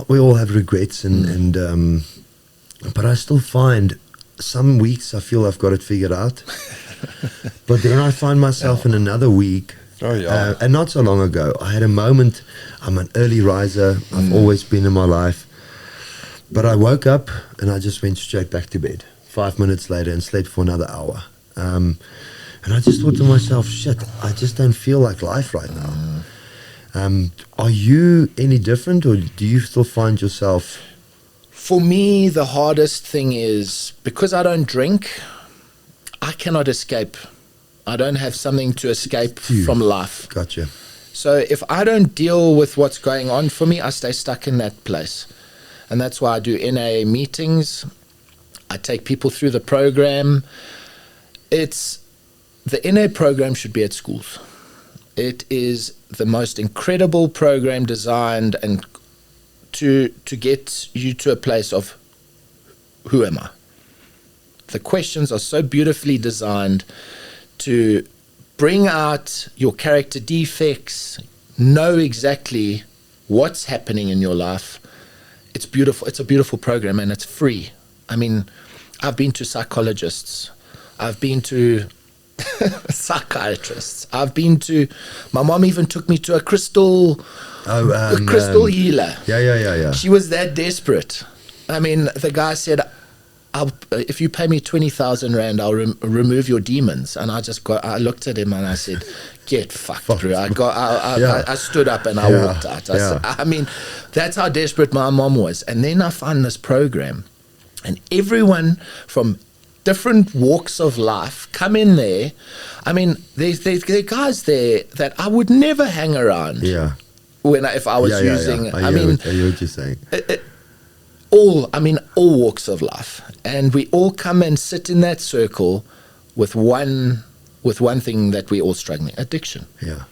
we all have regrets, but I still find some weeks I feel I've got it figured out, but then I find myself in another week. And not so long ago, I had a moment. I'm an early riser. I've always been in my life. But I woke up and I just went straight back to bed 5 minutes later and slept for another hour. And I just thought to myself, shit, I just don't feel like life right now. Are you any different, or do you still find yourself? For me, the hardest thing is, because I don't drink, I cannot escape. I don't have something to escape from life. Gotcha. So if I don't deal with what's going on for me, I stay stuck in that place. And that's why I do NA meetings. I take people through the program. The NA program should be at schools. It is the most incredible program designed and to get you to a place of, who am I? The questions are so beautifully designed to bring out your character defects, know exactly what's happening in your life. It's beautiful. It's a beautiful program, and it's free. I mean, I've been to psychologists. I've been to psychiatrists. My mom even took me to a crystal healer. Yeah. She was that desperate. I mean, the guy said, if you pay me 20,000 Rand, I'll remove your demons. And I looked at him and I said, get fucked, Drew. I stood up and I walked out. I mean, that's how desperate my mom was. And then I found this program, and everyone from different walks of life come in there. I mean, there are guys there that I would never hang around. Yeah. If I was using, I hear what you're saying. All walks of life, and we all come and sit in that circle with one thing that we're all struggling: addiction. Yeah.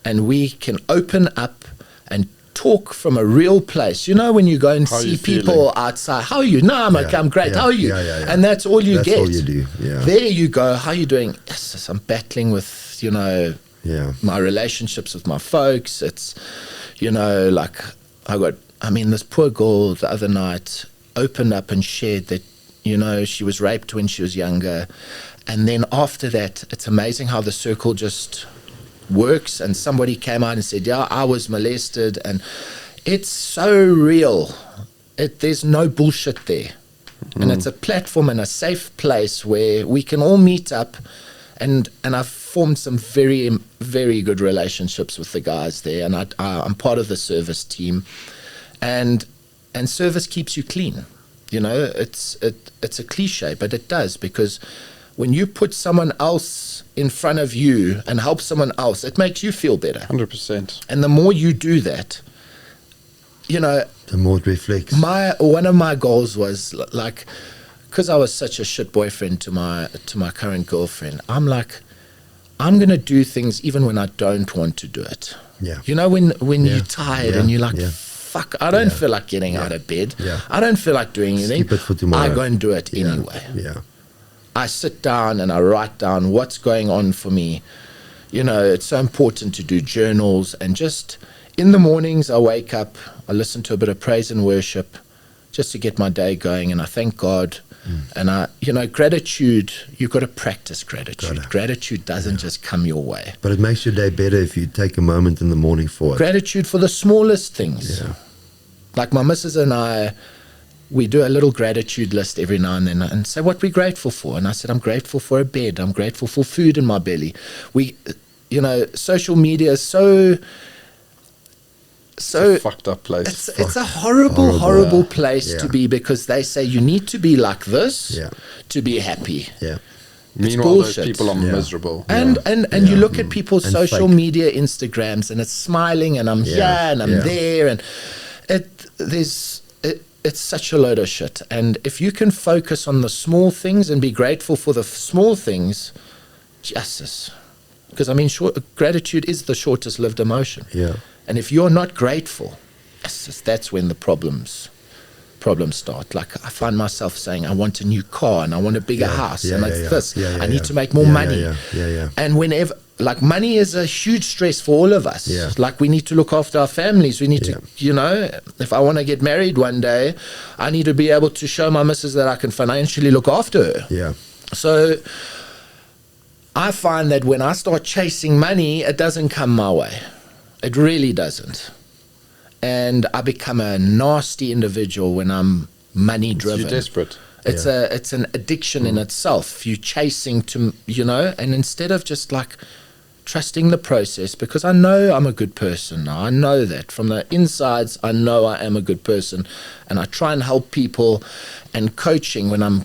And we can open up and talk from a real place. You know, when you go and see people outside, how are you? No, I'm great. How are you? And that's all you get. That's all you do. Yeah. There you go. How are you doing? Yes, I'm battling with, my relationships with my folks. It's, like this poor girl the other night opened up and shared that, she was raped when she was younger. And then after that, it's amazing how the circle just works. And somebody came out and said, yeah, I was molested. And it's so real. There's no bullshit there. And it's a platform and a safe place where we can all meet up. And I've formed some very, very good relationships with the guys there. And I'm part of the service team. And service keeps you clean. It's a cliche, but it does, because when you put someone else in front of you and help someone else, it makes you feel better. 100%. And the more you do that, the more it reflects. One of my goals was like, because I was such a shit boyfriend to my current girlfriend, I'm like, I'm going to do things even when I don't want to do it. Yeah. When you're tired and you're like, fuck, I don't feel like getting out of bed. Yeah. I don't feel like doing anything. Keep it for tomorrow. I go and do it anyway. Yeah. I sit down and I write down what's going on for me. It's so important to do journals and just in the mornings, I wake up, I listen to a bit of praise and worship just to get my day going, and I thank God. And gratitude, you've got to practice gratitude. Gratitude doesn't just come your way. But it makes your day better if you take a moment in the morning for it. Gratitude for the smallest things. Yeah. Like my missus and I, we do a little gratitude list every now and then and say what we're grateful for. And I said, I'm grateful for a bed. I'm grateful for food in my belly. Social media is so It's a fucked up place. It's a horrible place Yeah. to be, because they say you need to be like this Yeah. to be happy. Yeah. Meanwhile, those bullshit. people are Yeah. miserable. And you look at people's And social fake. media Instagrams, and it's smiling, and I'm here and I'm there, and it's such a load of shit. And if you can focus on the small things and be grateful for the small things, justice. Because gratitude is the shortest lived emotion. Yeah. And if you're not grateful, that's when the problems start. Like I find myself saying, I want a new car and I want a bigger house, and it's this. I need to make more money. Yeah. And whenever, like, money is a huge stress for all of us. Yeah. Like, we need to look after our families. We need to, if I want to get married one day, I need to be able to show my missus that I can financially look after her. Yeah. So I find that when I start chasing money, it doesn't come my way. It really doesn't. And I become a nasty individual when I'm money driven. You're desperate. It's an addiction in itself. You're chasing to, and instead of just like trusting the process, because I know I'm a good person now. I know that from the insides. I know I am a good person, and I try and help people. And coaching, when I'm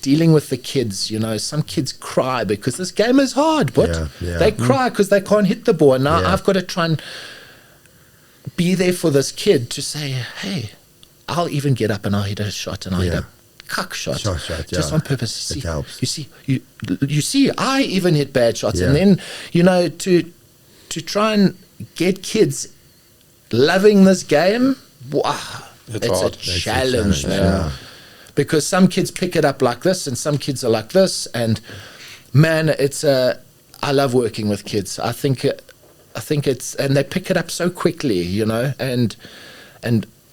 dealing with the kids, some kids cry because this game is hard, but they cry because they can't hit the ball. And now I've got to try and be there for this kid to say, hey, I'll even get up and I'll hit a shot, and I'll hit a cuck shot, just on purpose. It helps. You see, I even hit bad shots, and then to try and get kids loving this game, wow, it's a challenge, man. Yeah. Because some kids pick it up like this, and some kids are like this, and man, I love working with kids. I think it's, and they pick it up so quickly, and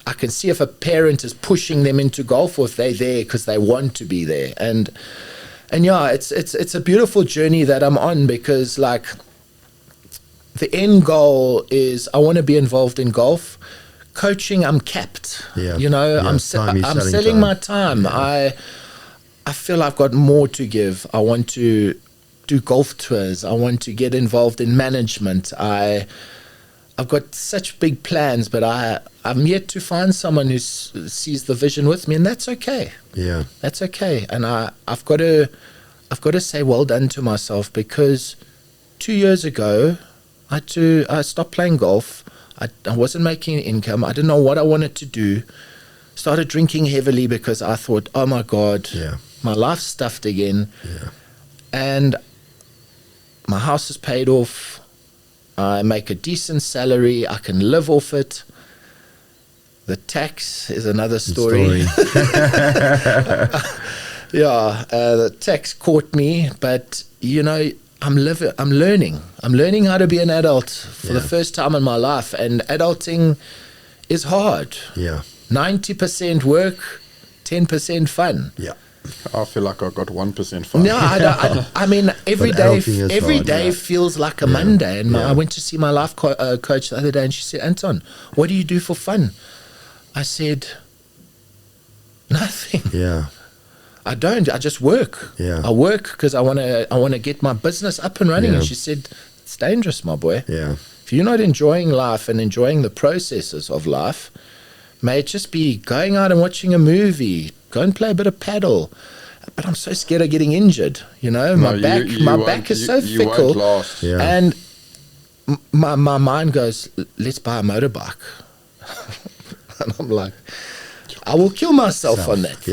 I can see if a parent is pushing them into golf, or if they're there because they want to be there. And it's a beautiful journey that I'm on, because like the end goal is I want to be involved in golf. Coaching, I'm capped. I'm selling my time. I feel I've got more to give. I want to do golf tours. I want to get involved in management. I've got such big plans, but I'm yet to find someone who sees the vision with me, and that's okay. Yeah, that's okay. And I've got to say well done to myself, because 2 years ago I stopped playing golf. I wasn't making income. I didn't know what I wanted to do. Started drinking heavily because I thought, oh my God, my life's stuffed again. Yeah. And my house is paid off. I make a decent salary. I can live off it. The tax is another story. The tax caught me, but I'm learning. I'm learning how to be an adult for the first time in my life, and adulting is hard. 90% work, 10% fun. I feel like I got 1% fun. No, I mean, every day feels like a Monday. And I went to see my life coach the other day, and she said, Anton, what do you do for fun? I said, nothing. I don't. I just work. I work because I want to get my business up and running. And she said, it's dangerous, my boy. If you're not enjoying life and enjoying the processes of life, may it just be going out and watching a movie, go and play a bit of paddle. But I'm so scared of getting injured. My back is so fickle. You won't last. And my mind goes, let's buy a motorbike. And I'm like, I will kill myself on that.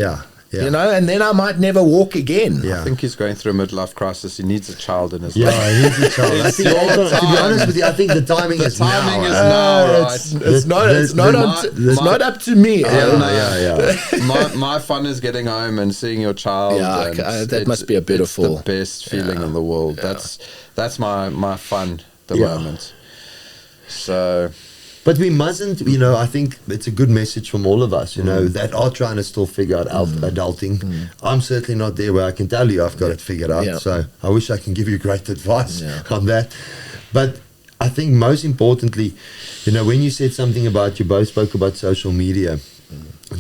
And then I might never walk again. I think he's going through a midlife crisis. He needs a child in his life. He needs a child. I think, to be honest with you, I think the timing is now. It's not up to me. My fun is getting home and seeing your child. That must be a beautiful. It's the best feeling in the world. That's my fun at the moment. So, But we mustn't, I think it's a good message from all of us, that are trying to still figure out adulting. I'm certainly not there where I can tell you I've got it figured out. Yeah. So I wish I can give you great advice Yeah. on that. But I think most importantly, when you said something about, you both spoke about social media,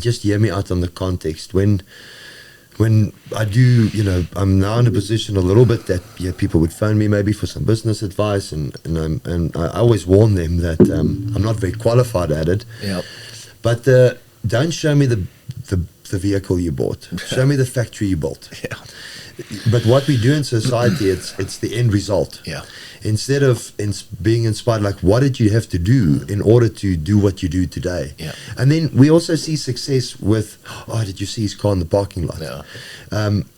just hear me out on the context. When I do, I'm now in a position a little bit that people would phone me maybe for some business advice, and I always warn them that I'm not very qualified at it. Yeah. But don't show me the vehicle you bought. Show me the factory you built. Yeah. But what we do in society, it's the end result. Yeah. Instead of being inspired, like, what did you have to do in order to do what you do today? Yeah. And then we also see success with, did you see his car in the parking lot? Yeah.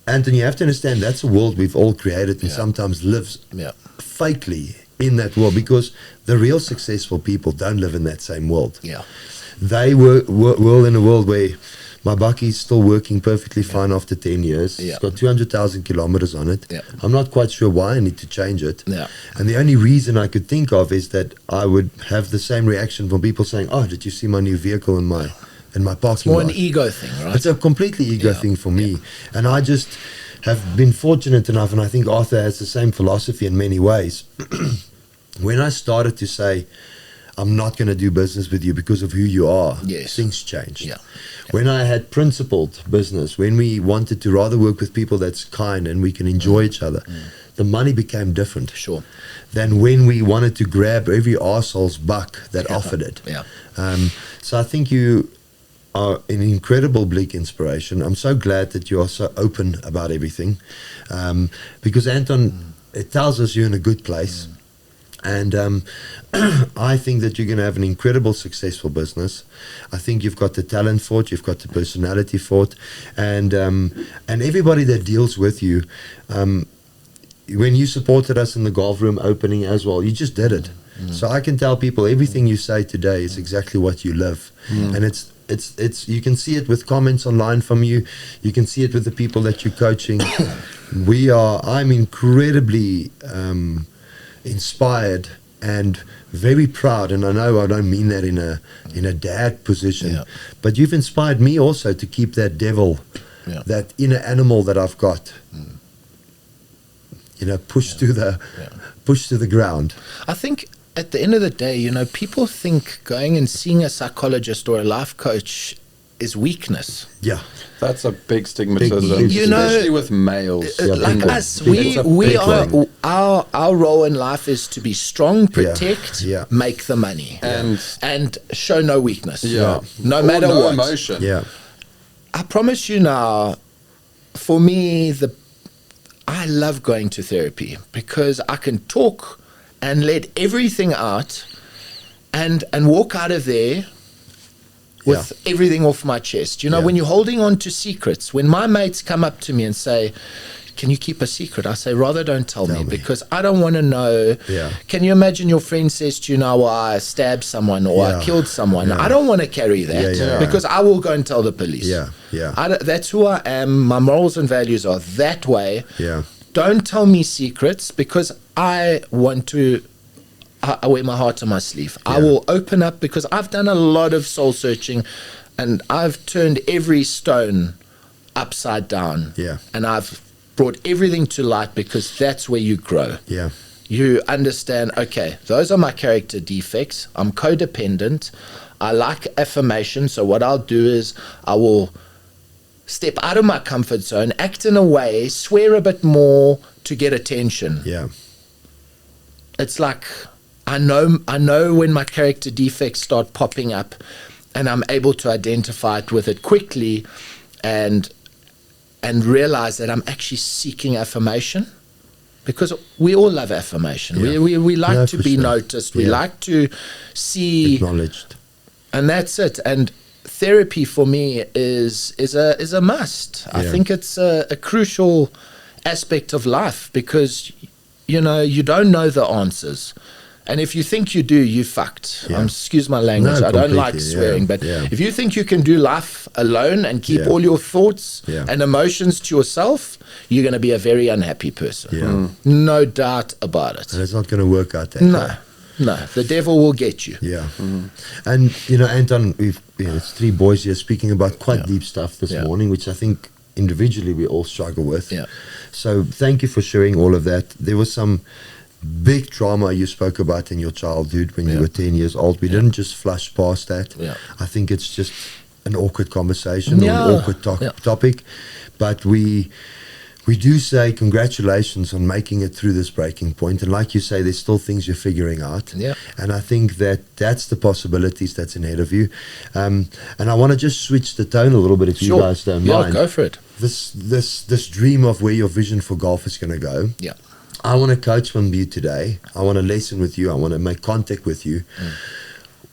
Anton, you have to understand that's a world we've all created and sometimes lives fakely in that world, because the real successful people don't live in that same world. Yeah. They were in a world where my bakie's still working perfectly fine after 10 years. Yeah. It's got 200,000 kilometers on it. Yeah. I'm not quite sure why I need to change it. Yeah. And the only reason I could think of is that I would have the same reaction from people saying, did you see my new vehicle in my parking It's more lot? an ego thing, right? It's a completely ego Yeah. thing for me. And I just have been fortunate enough, and I think Arthur has the same philosophy in many ways. When I started to say, I'm not going to do business with you because of who you are, Yes. things changed. Yeah. When I had principled business, when we wanted to rather work with people that's kind and we can enjoy each other, the money became different. Sure. Than when we wanted to grab every arsehole's buck that offered it. Yeah. So I think you are an incredible bleak inspiration. I'm so glad that you are so open about everything, because Anton, it tells us you're in a good place. And I think that you're going to have an incredible, successful business. I think you've got the talent for it, you've got the personality for it, and everybody that deals with you. When you supported us in the golf room opening as well, you just did it. So I can tell people everything you say today is exactly what you live, and it's you can see it with comments online from you. You can see it with the people that you're coaching. I'm incredibly inspired and very proud, and I know I don't mean that in a dad position, but you've inspired me also to keep that devil, that inner animal that I've got, pushed to the ground. I think at the end of the day, people think going and seeing a psychologist or a life coach is weakness. Yeah. That's a big stigmatism, Big, especially with males. Like bingo. us, Bingo. we It's a are big our role in life is to be strong, protect, make the money, and show no weakness. No matter no what. emotion. Yeah. I promise you now, for me, I love going to therapy because I can talk and let everything out and walk out of there with everything off my chest. When you're holding on to secrets, when my mates come up to me and say, can you keep a secret? I say, rather don't tell me, because I don't want to know. Yeah. Can you imagine your friend says to you now, well, I stabbed someone or I killed someone? I don't want to carry that because I will go and tell the police. That's who I am. My morals and values are that way. Don't tell me secrets, because I want to I wear my heart on my sleeve. I will open up, because I've done a lot of soul searching and I've turned every stone upside down. And I've brought everything to light, because that's where you grow. You understand, okay, those are my character defects. I'm codependent. I like affirmation. So what I'll do is I will step out of my comfort zone, act in a way, swear a bit more to get attention. It's like I know when my character defects start popping up, and I'm able to identify it with it quickly and realize that I'm actually seeking affirmation, because we all love affirmation. We like to be noticed. We like to see acknowledged, and that's it. And therapy for me is a must. I think it's a crucial aspect of life, because you don't know the answers. And if you think you do, you fucked. Excuse my language. No, I don't like swearing. But if you think you can do life alone and keep all your thoughts and emotions to yourself, you're going to be a very unhappy person. No doubt about it. And it's not going to work out that No. way. No, the devil will get you. Yeah. And, Anton, it's three boys here speaking about quite deep stuff this morning, which I think individually we all struggle with. Yeah. So thank you for sharing all of that. There was some big trauma you spoke about in your childhood when you were 10 years old. We didn't just flush past that. Yeah. I think it's just an awkward conversation or an awkward topic. But we do say congratulations on making it through this breaking point. And like you say, there's still things you're figuring out. Yeah. And I think that's the possibilities that's ahead of you. And I want to just switch the tone a little bit if you guys don't mind. Yeah, go for it. This dream of where your vision for golf is going to go. Yeah. I want to coach with you today. I want to lesson with you. I want to make contact with you.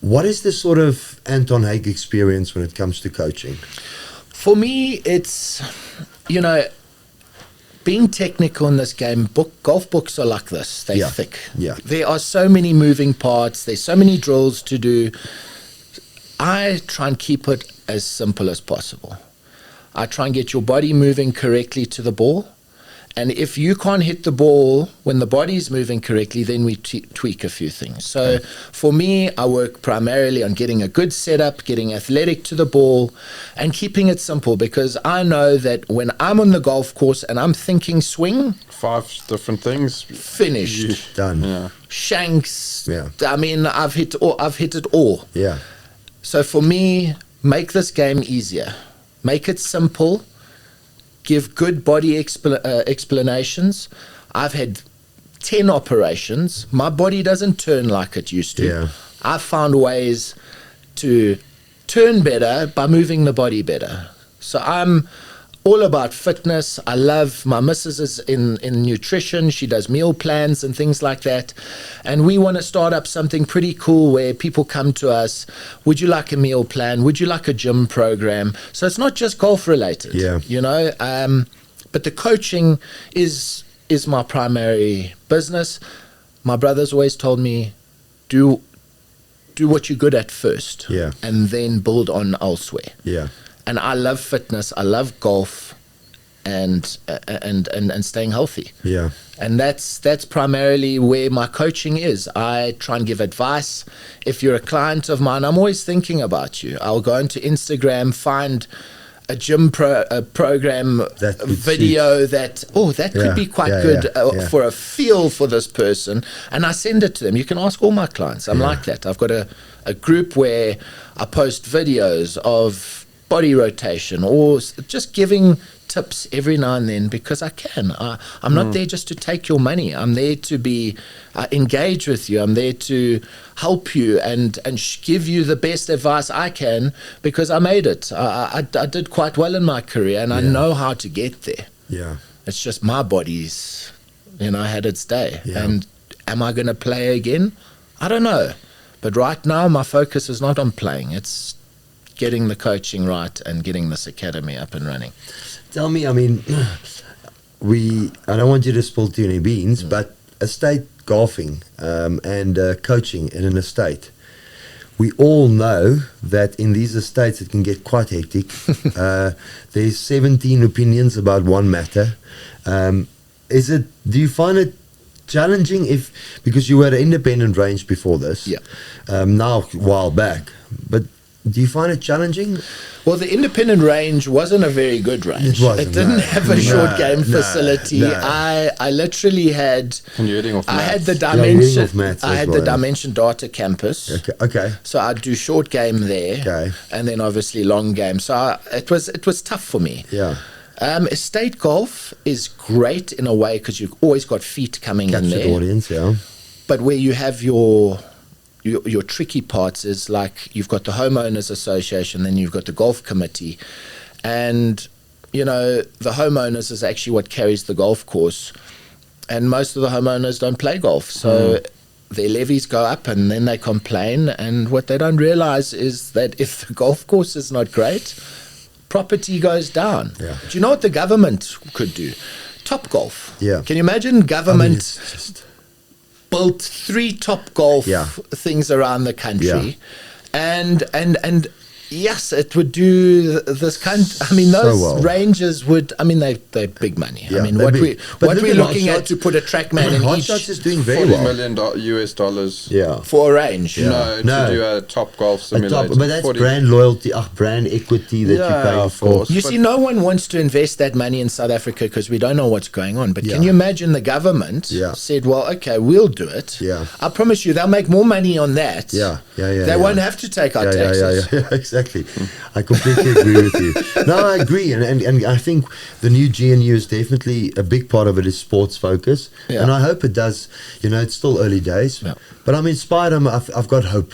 What is the sort of Anton Haig experience when it comes to coaching? For me, it's, being technical in this game, golf books are like this. They're thick. Yeah. There are so many moving parts. There's so many drills to do. I try and keep it as simple as possible. I try and get your body moving correctly to the ball. And if you can't hit the ball when the body's moving correctly, then we tweak a few things. So for me, I work primarily on getting a good setup, getting athletic to the ball, and keeping it simple, because I know that when I'm on the golf course and I'm thinking swing, 5 different things. Finished. Done. Yeah. Shanks. Yeah. I mean, I've hit it all. Yeah. So for me, make this game easier. Make it simple. Give good body explanations. I've had 10 operations. My body doesn't turn like it used to. Yeah. I've found ways to turn better by moving the body better. So I'm all about fitness. I love, my missus is in nutrition. She does meal plans and things like that. And we want to start up something pretty cool where people come to us. Would you like a meal plan? Would you like a gym program? So it's not just golf related, but the coaching is my primary business. My brother's always told me, do what you're good at first, and then build on elsewhere. Yeah. And I love fitness. I love golf, and staying healthy. Yeah. And that's primarily where my coaching is. I try and give advice. If you're a client of mine, I'm always thinking about you. I'll go into Instagram, find a gym program video that could be quite good for a feel for this person, and I send it to them. You can ask all my clients. I'm like that. I've got a group where I post videos of body rotation or just giving tips every now and then, because I can. I'm not there just to take your money. I'm there to be engage with you. I'm there to help you and give you the best advice I can, because I made it. I did quite well in my career, and I know how to get there. Yeah. It's just my body's, had its day. Yeah. And am I going to play again? I don't know. But right now, my focus is not on playing. It's getting the coaching right and getting this academy up and running. Tell me, I mean, I don't want you to spill too many beans, but estate golfing and coaching in an estate, we all know that in these estates it can get quite hectic. There's 17 opinions about one matter. Do you find it challenging because you were at an independent range before this, now a while back, but do you find it challenging? Well, the independent range wasn't a very good range. It didn't have a short game facility. No. I literally had. And you're hitting off I had mats. the dimension. Mats I had well, the Dimension Data Campus. Okay. So I'd do short game there, and then obviously long game. So it was tough for me. Yeah. Estate golf is great in a way because you've always got feet coming in there. Captured audience, yeah. But where you have your tricky parts is like you've got the homeowners association, then you've got the golf committee, and the homeowners is actually what carries the golf course, and most of the homeowners don't play golf, so their levies go up and then they complain, and what they don't realize is that if the golf course is not great, property goes down. Do you know what the government could do? Top golf. Can you imagine government built 3 top golf things around the country, and Yes, it would do this kind. I mean, So those well. ranges would. I mean, they're big money. Yeah, I mean, they're what big. But what look we're at looking Hot at to put a trackman in Hot each Shots is doing very $40 well. million US dollars. Yeah. for a range. No, No. to do a top golf A simulator. top, but that's 40 brand loyalty, brand equity that Yeah, you're paying of for. course. You But- see, no one wants to invest that money in South Africa because we don't know what's going on. But can Yeah. you imagine the government Yeah. said, well, okay, we'll do it. Yeah. I promise you, they'll make more money on that. Yeah. They won't have to take our taxes. Yeah, exactly. I completely agree with you. No, I agree, and I think the new GNU is definitely a big part of it is sports focus, Yeah. and I hope it does. It's still early days, Yeah. but I'm inspired. I've got hope.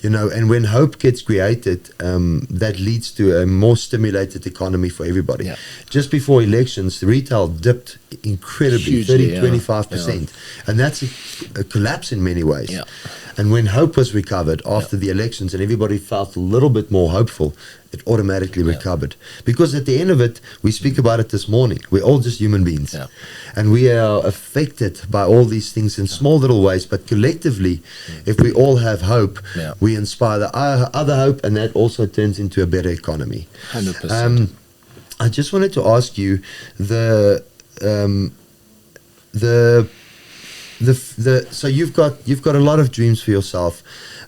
And when hope gets created, that leads to a more stimulated economy for everybody. Yeah. Just before elections, the retail dipped incredibly, Hugely, 30-25%. And that's a collapse in many ways. Yeah. And when hope was recovered after the elections and everybody felt a little bit more hopeful, it automatically recovered. Because at the end of it, we speak about it this morning, we're all just human beings. Yeah. And we are affected by all these things in small little ways, but collectively, if we all have hope, Yeah. we inspire the other hope, and that also turns into a better economy. 100%. I just wanted to ask you so you've got a lot of dreams for yourself.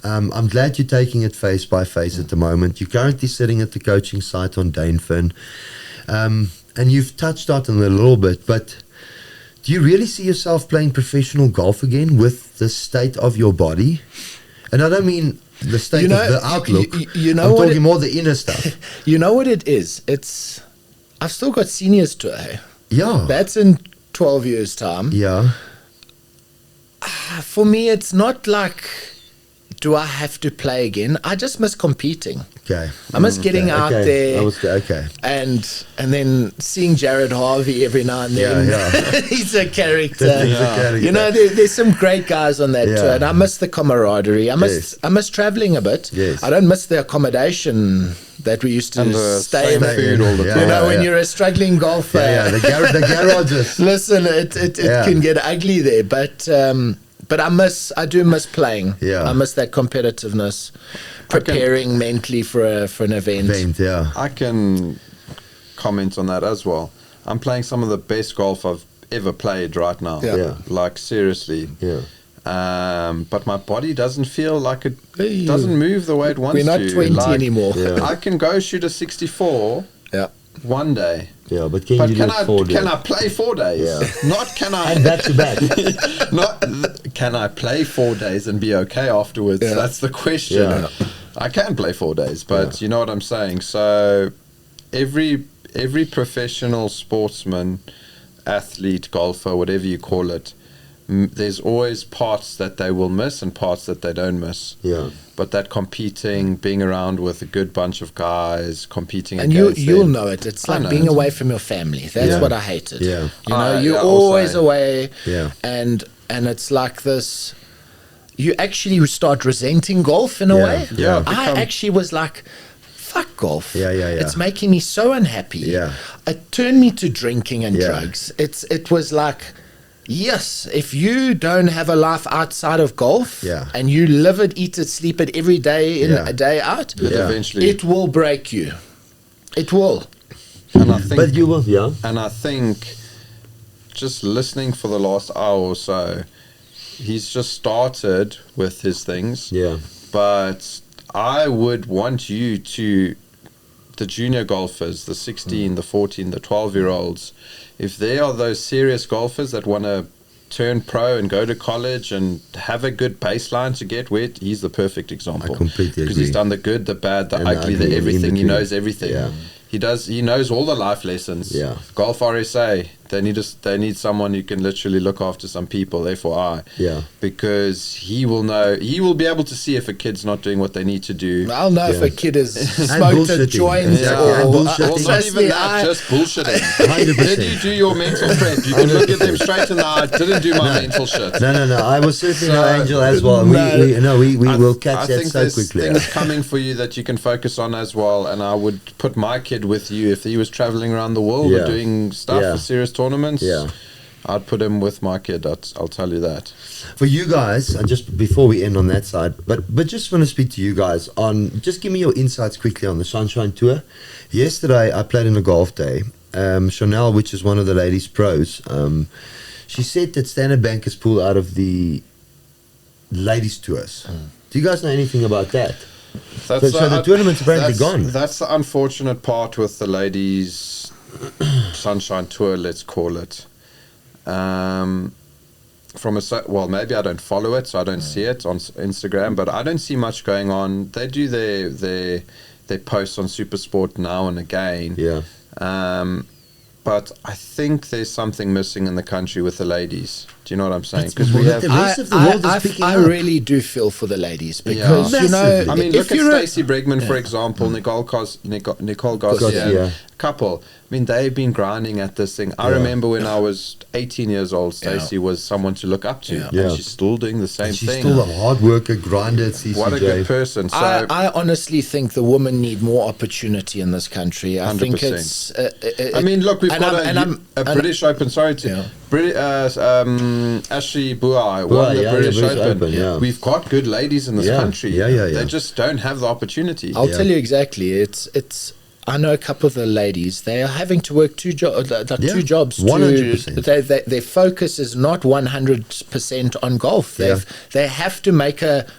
I'm glad you're taking it phase by phase at the moment. You're currently sitting at the coaching site on Dainfern, and you've touched on it a little bit, but do you really see yourself playing professional golf again with the state of your body? And I don't mean the state of the outlook. You know I'm what talking more the inner stuff. You know what it is? I've still got seniors tour. Hey? Yeah. That's in 12 years' time. Yeah. For me, it's not like, do I have to play again? I just miss competing. Okay. I miss getting out there. Okay. And then seeing Jared Harvey every now and then. Yeah. He's a character. He's a character. You know, there's some great guys on that Yeah. tour, and I miss the camaraderie. I miss traveling a bit. Yes. I don't miss the accommodation that we used to And the stay same in. food all the Yeah, time. You know, when yeah. you're a struggling golfer. Yeah, the garages. Listen, it Yeah. can get ugly there, but I do miss playing. Yeah. I miss that competitiveness, preparing mentally for an event. Yeah. I can comment on that as well. I'm playing some of the best golf I've ever played right now. Yeah. Yeah. Like, seriously. Yeah. But my body doesn't feel like it Hey. doesn't move the way it wants to. We're not 20 anymore. Yeah. I can go shoot a 64 Yeah. one day. Yeah, but can But you do it 4 days? can I play 4 days? Yeah. Not can I And back to back. not can I play 4 days and be okay afterwards? Yeah. That's the question. Yeah. I can play 4 days, but you know what I'm saying. So every professional sportsman, athlete, golfer, whatever you call it, there's always parts that they will miss and parts that they don't miss. Yeah. But that competing, being around with a good bunch of guys, competing And against you'll them. know it. It's I like know being it. away from your family. That's Yeah. what I hated. Yeah. You know, you're yeah, always also. away. Yeah. And it's like this. You actually start resenting golf in a Yeah. way. Yeah. I actually was like, fuck golf. Yeah. It's making me so unhappy. Yeah. It turned me to drinking and Yeah. drugs. It was like, yes, if you don't have a life outside of golf Yeah. and you live it, eat it, sleep it every day in, Yeah. a day out, But Yeah. eventually, it will break you. It will. and I think, But you will, yeah. and I think, just listening for the last hour or so, he's just started with his things. Yeah. But I would want you to, the junior golfers, the 16, the 14, the 12-year-olds, if they are those serious golfers that want to turn pro and go to college and have a good baseline to get where, he's the perfect example. I completely Because agree. he's done the good, the bad, the And the ugly, ugly, the and everything. He in-between. knows everything. Yeah. He knows all the life lessons. Yeah. Golf RSA, they need someone who can literally look after some people, FYI. Yeah. Because he will be able to see if a kid's not doing what they need to do. I'll know if Yeah. a kid has smoked a bullshitting. joint Exactly. And or bullshitting. Well, not trust even me, that, just bullshitting. 100%. Did you do your mental prep? You can look at them straight in the eye. Didn't do my mental shit. No. I was certainly no So- angel as well. We will catch that so there's quickly. things coming for you that you can focus on as well. And I would put my kid with you if he was traveling around the world Yeah. or doing stuff Yeah. for serious tournaments. Yeah. I'd put him with my kid. I'll tell you that. For you guys, just before we end on that side, but just want to speak to you guys on, just give me your insights quickly on the Sunshine Tour. Yesterday, I played in a golf day. Chanel, which is one of the ladies' pros, she said that Standard Bank has pulled out of the ladies' tours. Do you guys know anything about that? So the tournament's apparently gone. That's the unfortunate part with the ladies' Sunshine Tour, let's call it. Well, maybe I don't follow it, so I don't see it on Instagram, but I don't see much going on. They do their posts on Supersport now and again. Yeah. But I think there's something missing in the country with the ladies. Do you know what I'm saying? Because we have the rest of the world is picking I up. really do feel for the ladies because you know. Massively. I mean, if look at you're Stacey Bregman, for example, Nicole Garcia, couple. I mean, they've been grinding at this thing. I remember when I was 18 years old, Stacey was someone to look up to, and she's still doing the same she's thing. She's still a hard worker, grinder at CCJ. What a good person. So I honestly think the women need more opportunity in this country. I 100%. think it's. I mean, look, we've got a British Open. Sorry to Ashley Buai won the British Open. We've got good ladies in this country. They just don't have the opportunity. I'll tell you exactly. It's. I know a couple of the ladies. They are having to work two jobs. 100%. Their focus is not 100% on golf. They have to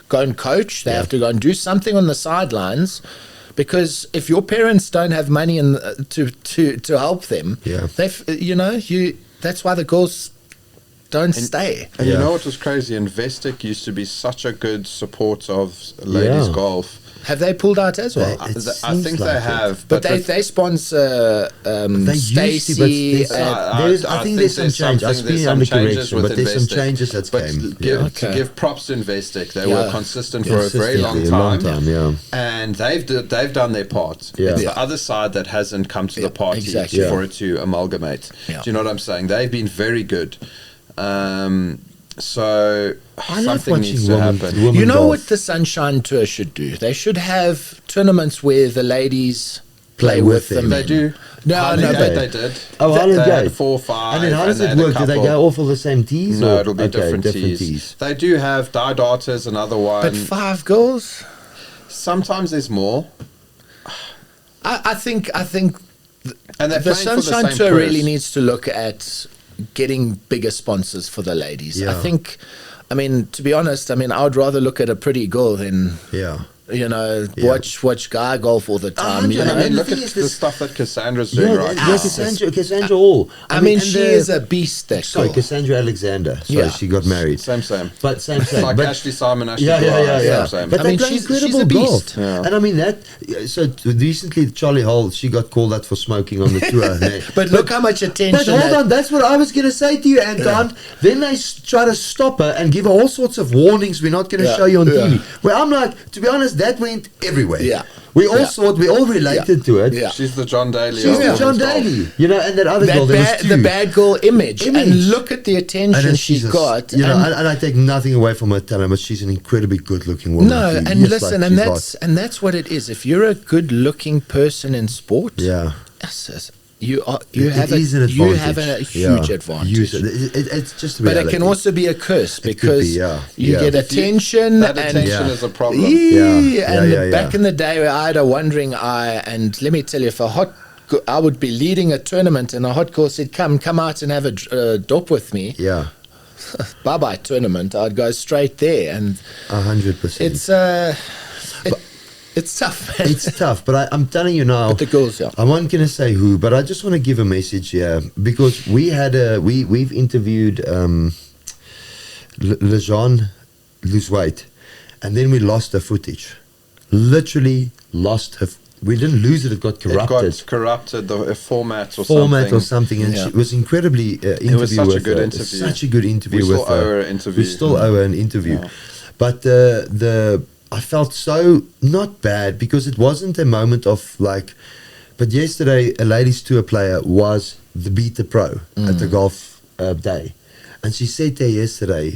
go and coach. They have to go and do something on the sidelines. Because if your parents don't have money to help them, that's why the girls don't stay. And you know what was crazy? Investec used to be such a good support of ladies golf. Have they pulled out as well? I think they have. But they sponsor Stacey. I think there's some change. I've been under correction, but there's some changes that's came. To give props to Investec, they were consistent for a very long time. And they've done their part. It's the other side that hasn't come to the party for it to amalgamate. Do you know what I'm saying? They've been very good. So something needs to happen. You know what the Sunshine Tour should do? They should have tournaments where the ladies play with the men. They do. No, but they did. Oh, they had 4 or 5. And then how does it work? Do they go off of the same tees? No, it'll be different tees. They do have Die Darters, another one. But 5 girls? Sometimes there's more. I think and the Sunshine Tour really needs to look at getting bigger sponsors for the ladies. I think, to be honest, I would rather look at a pretty girl than watch guy golf all the time. Look at the stuff that Cassandra's doing right now. Cassandra Hall. She is a beast. Cassandra Alexander. She got married. Same. But same. Like Ashley Simon, Ashley Same. But they play incredible golf. Yeah. And so recently Charlie Hull, she got called out for smoking on the tour. but look how much attention. But hold on, that's what I was going to say to you, Anton. Then they try to stop her and give her all sorts of warnings. We're not going to show you on TV. Where I'm like, to be honest, that went everywhere. We all saw it. We all related to it. She's the John Daly. She's the John Daly. And that other girl. The bad girl image. And look at the attention she got. And I take nothing away from her talent, but she's an incredibly good-looking woman. No, and listen, and that's what it is. If you're a good-looking person in sport, you have a huge advantage. It's just a but reality. it can also be a curse because you get attention. That attention is a problem. Back in the day, where I had a wandering eye, and let me tell you, if I would be leading a tournament, and a hot girl said, "Come out and have a dop with me." Bye-bye tournament. I'd go straight there, and 100%. It's tough. It's tough, but I'm telling you now. But the girls, I'm not going to say who, but I just want to give a message here because we've interviewed Lejean lose weight, and then we lost her footage. Literally lost her. We didn't lose it; it got corrupted. It got corrupted, the format or something. And it was incredibly. It was such a good interview. Such a good interview. We still owe her an interview. We still owe her an interview, but I felt so not bad because it wasn't a moment of like. But yesterday, a ladies tour player was the beta pro at the golf day, and she said there yesterday,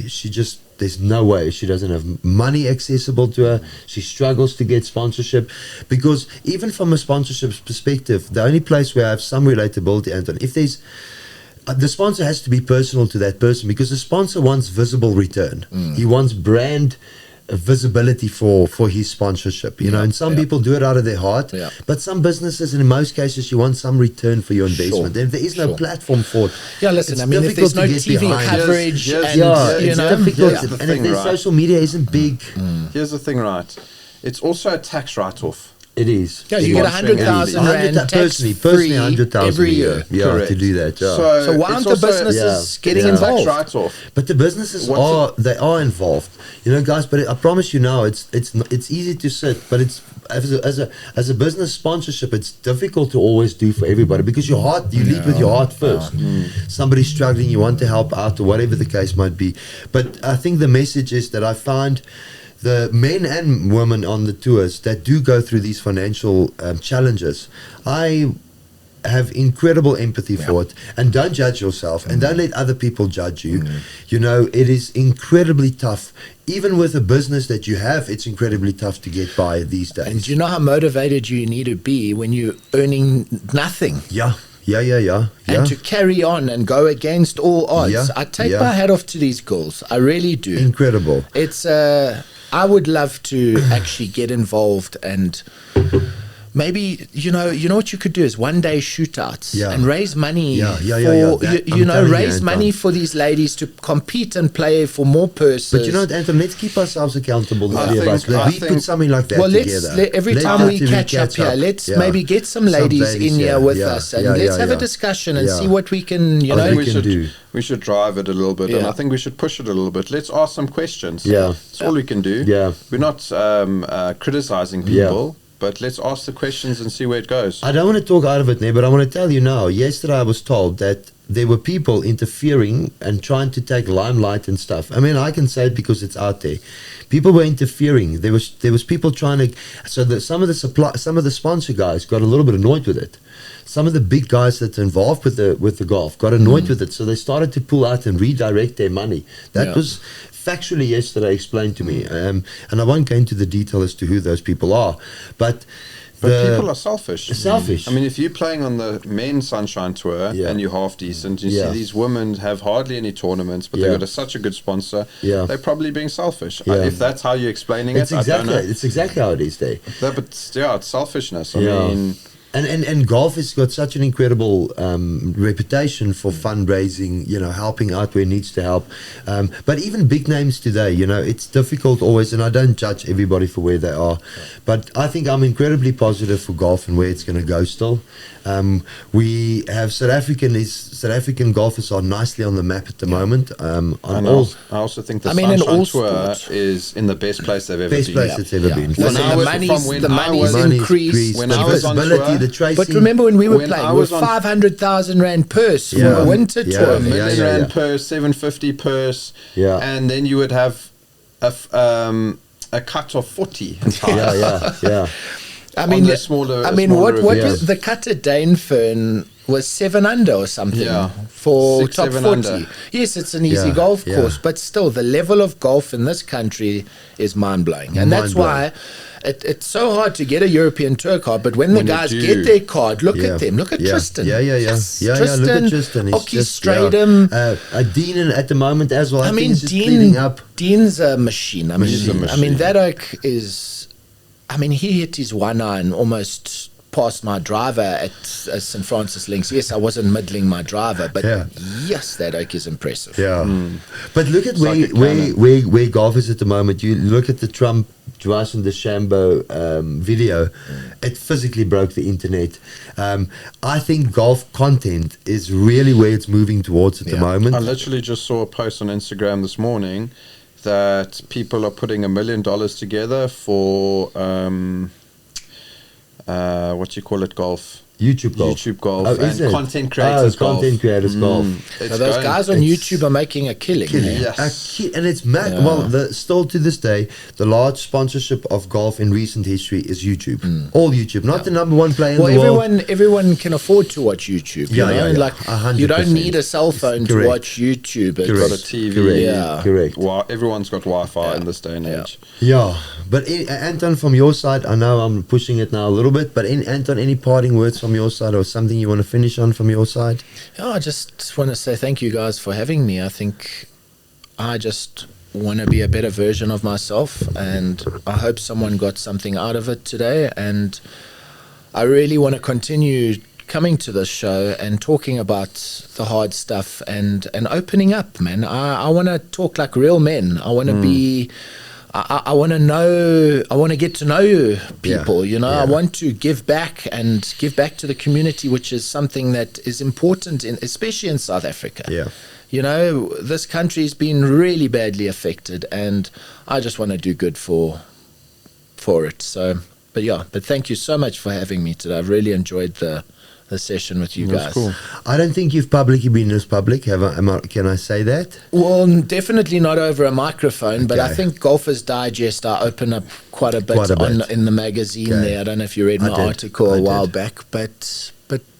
there's no way she doesn't have money accessible to her. She struggles to get sponsorship because even from a sponsorship perspective, the only place where I have some relatability, Anton, if there's the sponsor has to be personal to that person, because the sponsor wants visible return. He wants brand visibility for his sponsorship, you know, and some people do it out of their heart, but some businesses, and in most cases, you want some return for your investment. And if there is no platform for it, listen, I mean, if there's no TV coverage, it's know, difficult, and if their social media isn't big. Here's the thing, right? It's also a tax write-off. It is. Yeah, you get 100,000 rand personally 100,000 every year. Yeah, to do that. Yeah. So why aren't the businesses getting involved? Tax write-off. But the businesses are involved, you know, guys. But I promise you now, it's easy to sit, but it's as a business sponsorship, it's difficult to always do for everybody, because your heart, you lead with your heart first. Somebody's struggling, you want to help out, or whatever the case might be. But I think the message is that I find the men and women on the tours that do go through these financial challenges, I have incredible empathy for it. And don't judge yourself, and don't let other people judge you. You know, it is incredibly tough. Even with a business that you have, it's incredibly tough to get by these days. And do you know how motivated you need to be when you're earning nothing? Yeah. And to carry on and go against all odds. I take my hat off to these girls. I really do. Incredible. It's I would love to actually get involved, and maybe you know what you could do is one day shootouts and raise money raise money for these ladies to compete and play for more purses. But you know what, Anton, let's keep ourselves accountable. We put something like that together. Every time we catch up here, let's maybe get some ladies in here with us, and let's have a discussion and see what we can, do. We should drive it a little bit, and I think we should push it a little bit. Let's ask some questions. That's all we can do. We're not criticizing people. But let's ask the questions and see where it goes. I don't want to talk out of it now, but I want to tell you now. Yesterday I was told that there were people interfering and trying to take limelight and stuff. I mean, I can say it because it's out there. People were interfering. There was people trying to. So that some of the sponsor guys got a little bit annoyed with it. Some of the big guys that are involved with the golf got annoyed with it. So they started to pull out and redirect their money. That was factually yesterday explained to me, and I won't go into the detail as to who those people are, but people are selfish. I mean, if you're playing on the men's Sunshine Tour and you're half decent, you see these women have hardly any tournaments, but they've got such a good sponsor, they're probably being selfish. If that's how you're explaining I don't know. It's exactly how it is there. But it's selfishness. I mean... And golf has got such an incredible reputation for fundraising, you know, helping out where it needs to help. But even big names today, you know, it's difficult always, and I don't judge everybody for where they are. But I think I'm incredibly positive for golf and where it's going to go still. We have South African golfers are nicely on the map at the moment. I also think the Sunshine Tour is in the best place they've ever been. Best place it's ever been. The money's increased. When I was on tour, the tracing. But remember when we were playing, we were 500,000 rand purse for a winter tour. $1 million rand purse, 750 purse, and then you would have a cut of 40. I mean, what was the cut at Danefern was 7 under or something for 6, top 40. Under. Yes, it's an easy golf course, but still, the level of golf in this country is mind-blowing. And that's why it's so hard to get a European tour card, but when the guys get their card, look at them. Look at Tristan. Tristan, look at Tristan. Hockey Stradum. Dean at the moment as well. I mean, Dean's a machine. I mean, that oak is... I mean, he hit his 1 iron almost past my driver at St. Francis Links. Yes, I wasn't middling my driver, but yes, that oak is impressive. But look at where golf is at the moment. You look at the Trump Joachim DeChambeau video. It physically broke the internet. I think golf content is really where it's moving towards at the moment. I literally just saw a post on Instagram this morning that people are putting $1 million together for what you call it, golf. YouTube golf and content creators golf. Content creators golf. So those guys on YouTube are making a killing. And it's mad. Well, still to this day, the large sponsorship of golf in recent history is YouTube. All YouTube, not the number one player in the world. Everyone can afford to watch YouTube. Like 100%. You don't need a cell phone to watch YouTube. You've got a TV. Correct. Everyone's got Wi-Fi in this day and age. But Anton, from your side, I know I'm pushing it now a little bit, but Anton, any parting words from your side or something you want to finish on from your side? Yeah, I just want to say thank you guys for having me. I think I just want to be a better version of myself, and I hope someone got something out of it today. And I really want to continue coming to this show and talking about the hard stuff and opening up, man. I want to talk like real men. I want to be... I want to know, I want to get to know people, you know. I want to give back and give back to the community, which is something that is important, especially in South Africa. Yeah. You know, this country has been really badly affected, and I just want to do good for it. So, but thank you so much for having me today. I've really enjoyed the session with you guys. Cool. I don't think you've publicly been this public. Can I say that? Well, definitely not over a microphone, but I think Golfers Digest, I open up quite a bit. In the magazine there. I don't know if you read my article a while back, but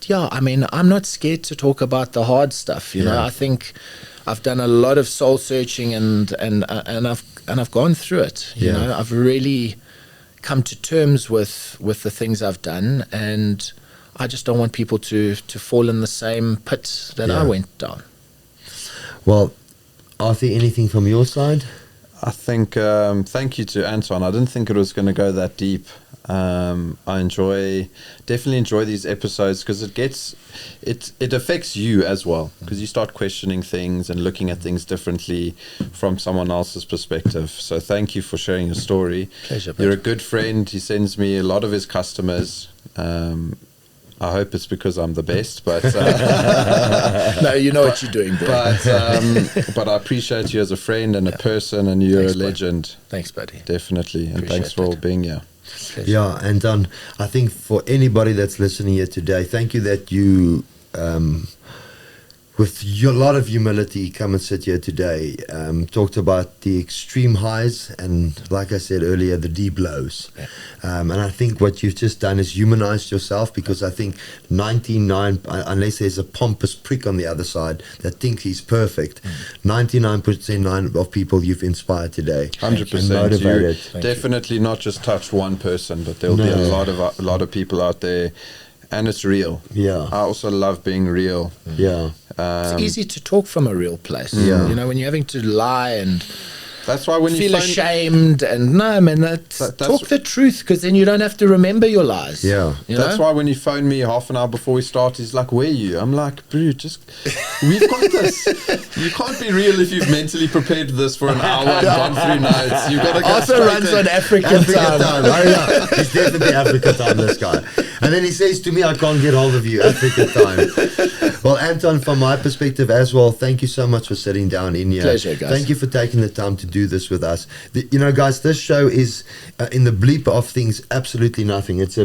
yeah, I mean, I'm not scared to talk about the hard stuff. You know, I think I've done a lot of soul searching and I've gone through it. You know, I've really come to terms with the things I've done, and I just don't want people to fall in the same pit that I went down. Well, Arthur, anything from your side? I think thank you to Anton. I didn't think it was going to go that deep. I definitely enjoy these episodes because it affects you as well, because you start questioning things and looking at things differently from someone else's perspective. So thank you for sharing your story. Pleasure. You're a good friend. He sends me a lot of his customers. I hope it's because I'm the best, but no, you know what you're doing, bro. But I appreciate you as a friend and a person, and you're a legend. Thanks, buddy. Definitely, and thanks for being here. Pleasure. Yeah, and I think for anybody that's listening here today, thank you that you, with a lot of humility, come and sit here today. Talked about the extreme highs and, like I said earlier, the deep lows. Yeah. And I think what you've just done is humanized yourself, because I think 99, unless there's a pompous prick on the other side that thinks he's perfect, 99% of people you've inspired today. 100%. Motivated. Definitely not just touched one person, but there'll be a lot of people out there. And it's real. Yeah. I also love being real. Yeah. It's easy to talk from a real place. Yeah. You know, when you're having to lie and that's why when feel you ashamed, and no, man, talk the truth, because then you don't have to remember your lies. Yeah. That's why when you phone me half an hour before we start, he's like, "Where are you?" I'm like, "Bro, we've got this. You can't be real if you've mentally prepared this for an hour and gone through notes. You've got to go also runs on African time. Oh, yeah. He's definitely African time, this guy. And then he says to me, "I can't get hold of you, African time." Well, Anton, from my perspective as well, thank you so much for sitting down in here. Pleasure, guys. Thank you for taking the time to do this with us. You know, guys, this show is, in the bleep of things, absolutely nothing. It's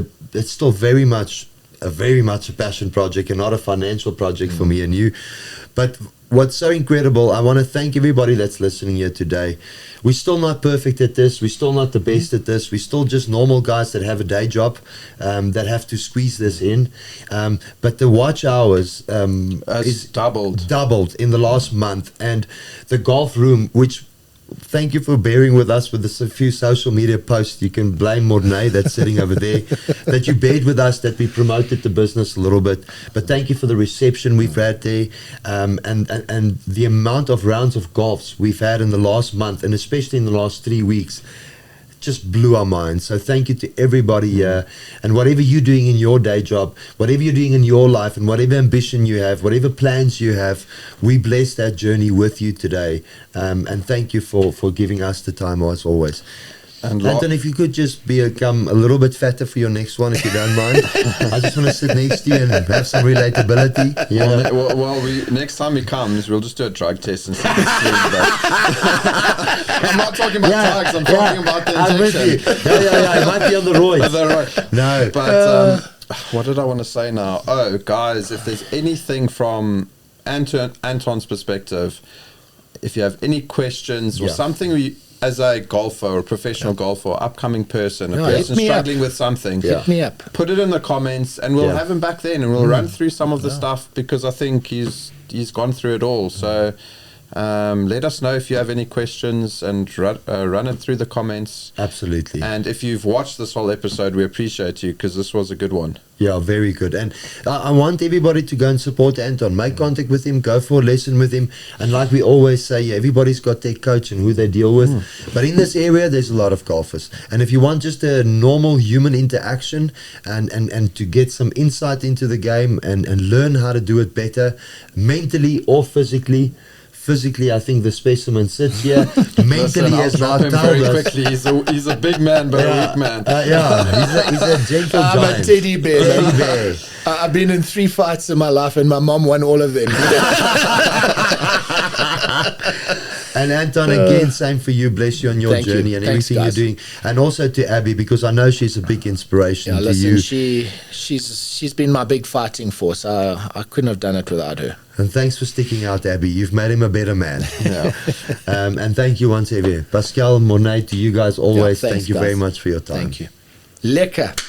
still very much a passion project and not a financial project for me and you. But what's so incredible, I want to thank everybody that's listening here today. We're still not perfect at this. We're still not the best at this. We're still just normal guys that have a day job, that have to squeeze this in. But the watch hours is doubled in the last month. And the golf room, which, thank you for bearing with us with a few social media posts. You can blame Mornay that's sitting over there, that you bared with us, that we promoted the business a little bit. But thank you for the reception we've had there, and the amount of rounds of golfs we've had in the last month, and especially in the last 3 weeks. Just blew our minds. So thank you to everybody here, and whatever you're doing in your day job, whatever you're doing in your life, and whatever ambition you have, whatever plans you have, we bless that journey with you today, and thank you for giving us the time as always. And Anton, if you could just become a little bit fatter for your next one, if you don't mind. I just want to sit next to you and have some relatability. Yeah. Well, next time he comes, we'll just do a drug test and see if it's true. I'm not talking about drugs. I'm talking about the injection. I'm with you. Yeah. It might be on the roids. No. But what did I want to say now? Oh, guys, if there's anything from Anton's perspective, if you have any questions or something as a golfer or a professional golfer or upcoming person, a person struggling with something, hit me up. Put it in the comments, and we'll have him back then, and we'll run through some of the stuff, because I think he's gone through it all. So Let us know if you have any questions and run it through the comments. Absolutely. And if you've watched this whole episode, we appreciate you because this was a good one. Yeah, very good. And I want everybody to go and support Anton. Make contact with him, go for a lesson with him. And like we always say, everybody's got their coach and who they deal with. But in this area, there's a lot of golfers. And if you want just a normal human interaction and to get some insight into the game and learn how to do it better, mentally or physically, I think the specimen sits here. Mentally, Listen, as I'll Mark drop him told very us. quickly. He's a big man, but a weak man. He's a gentle I'm giant. a teddy bear. Teddy bear. I've been in 3 fights in my life, and my mom won all of them. And Anton, again, same for you. Bless you on your Thank you. journey and Thanks, everything guys. you're doing. And also to Abby, because I know she's a big inspiration Yeah, to listen, you. she's been my big fighting force. I couldn't have done it without her. And thanks for sticking out, Abby. You've made him a better man. Yeah. And thank you once again. Pascal, Monet, to you guys always, Yeah, thanks, thank you guys. very much for your time. Thank you. Lekker.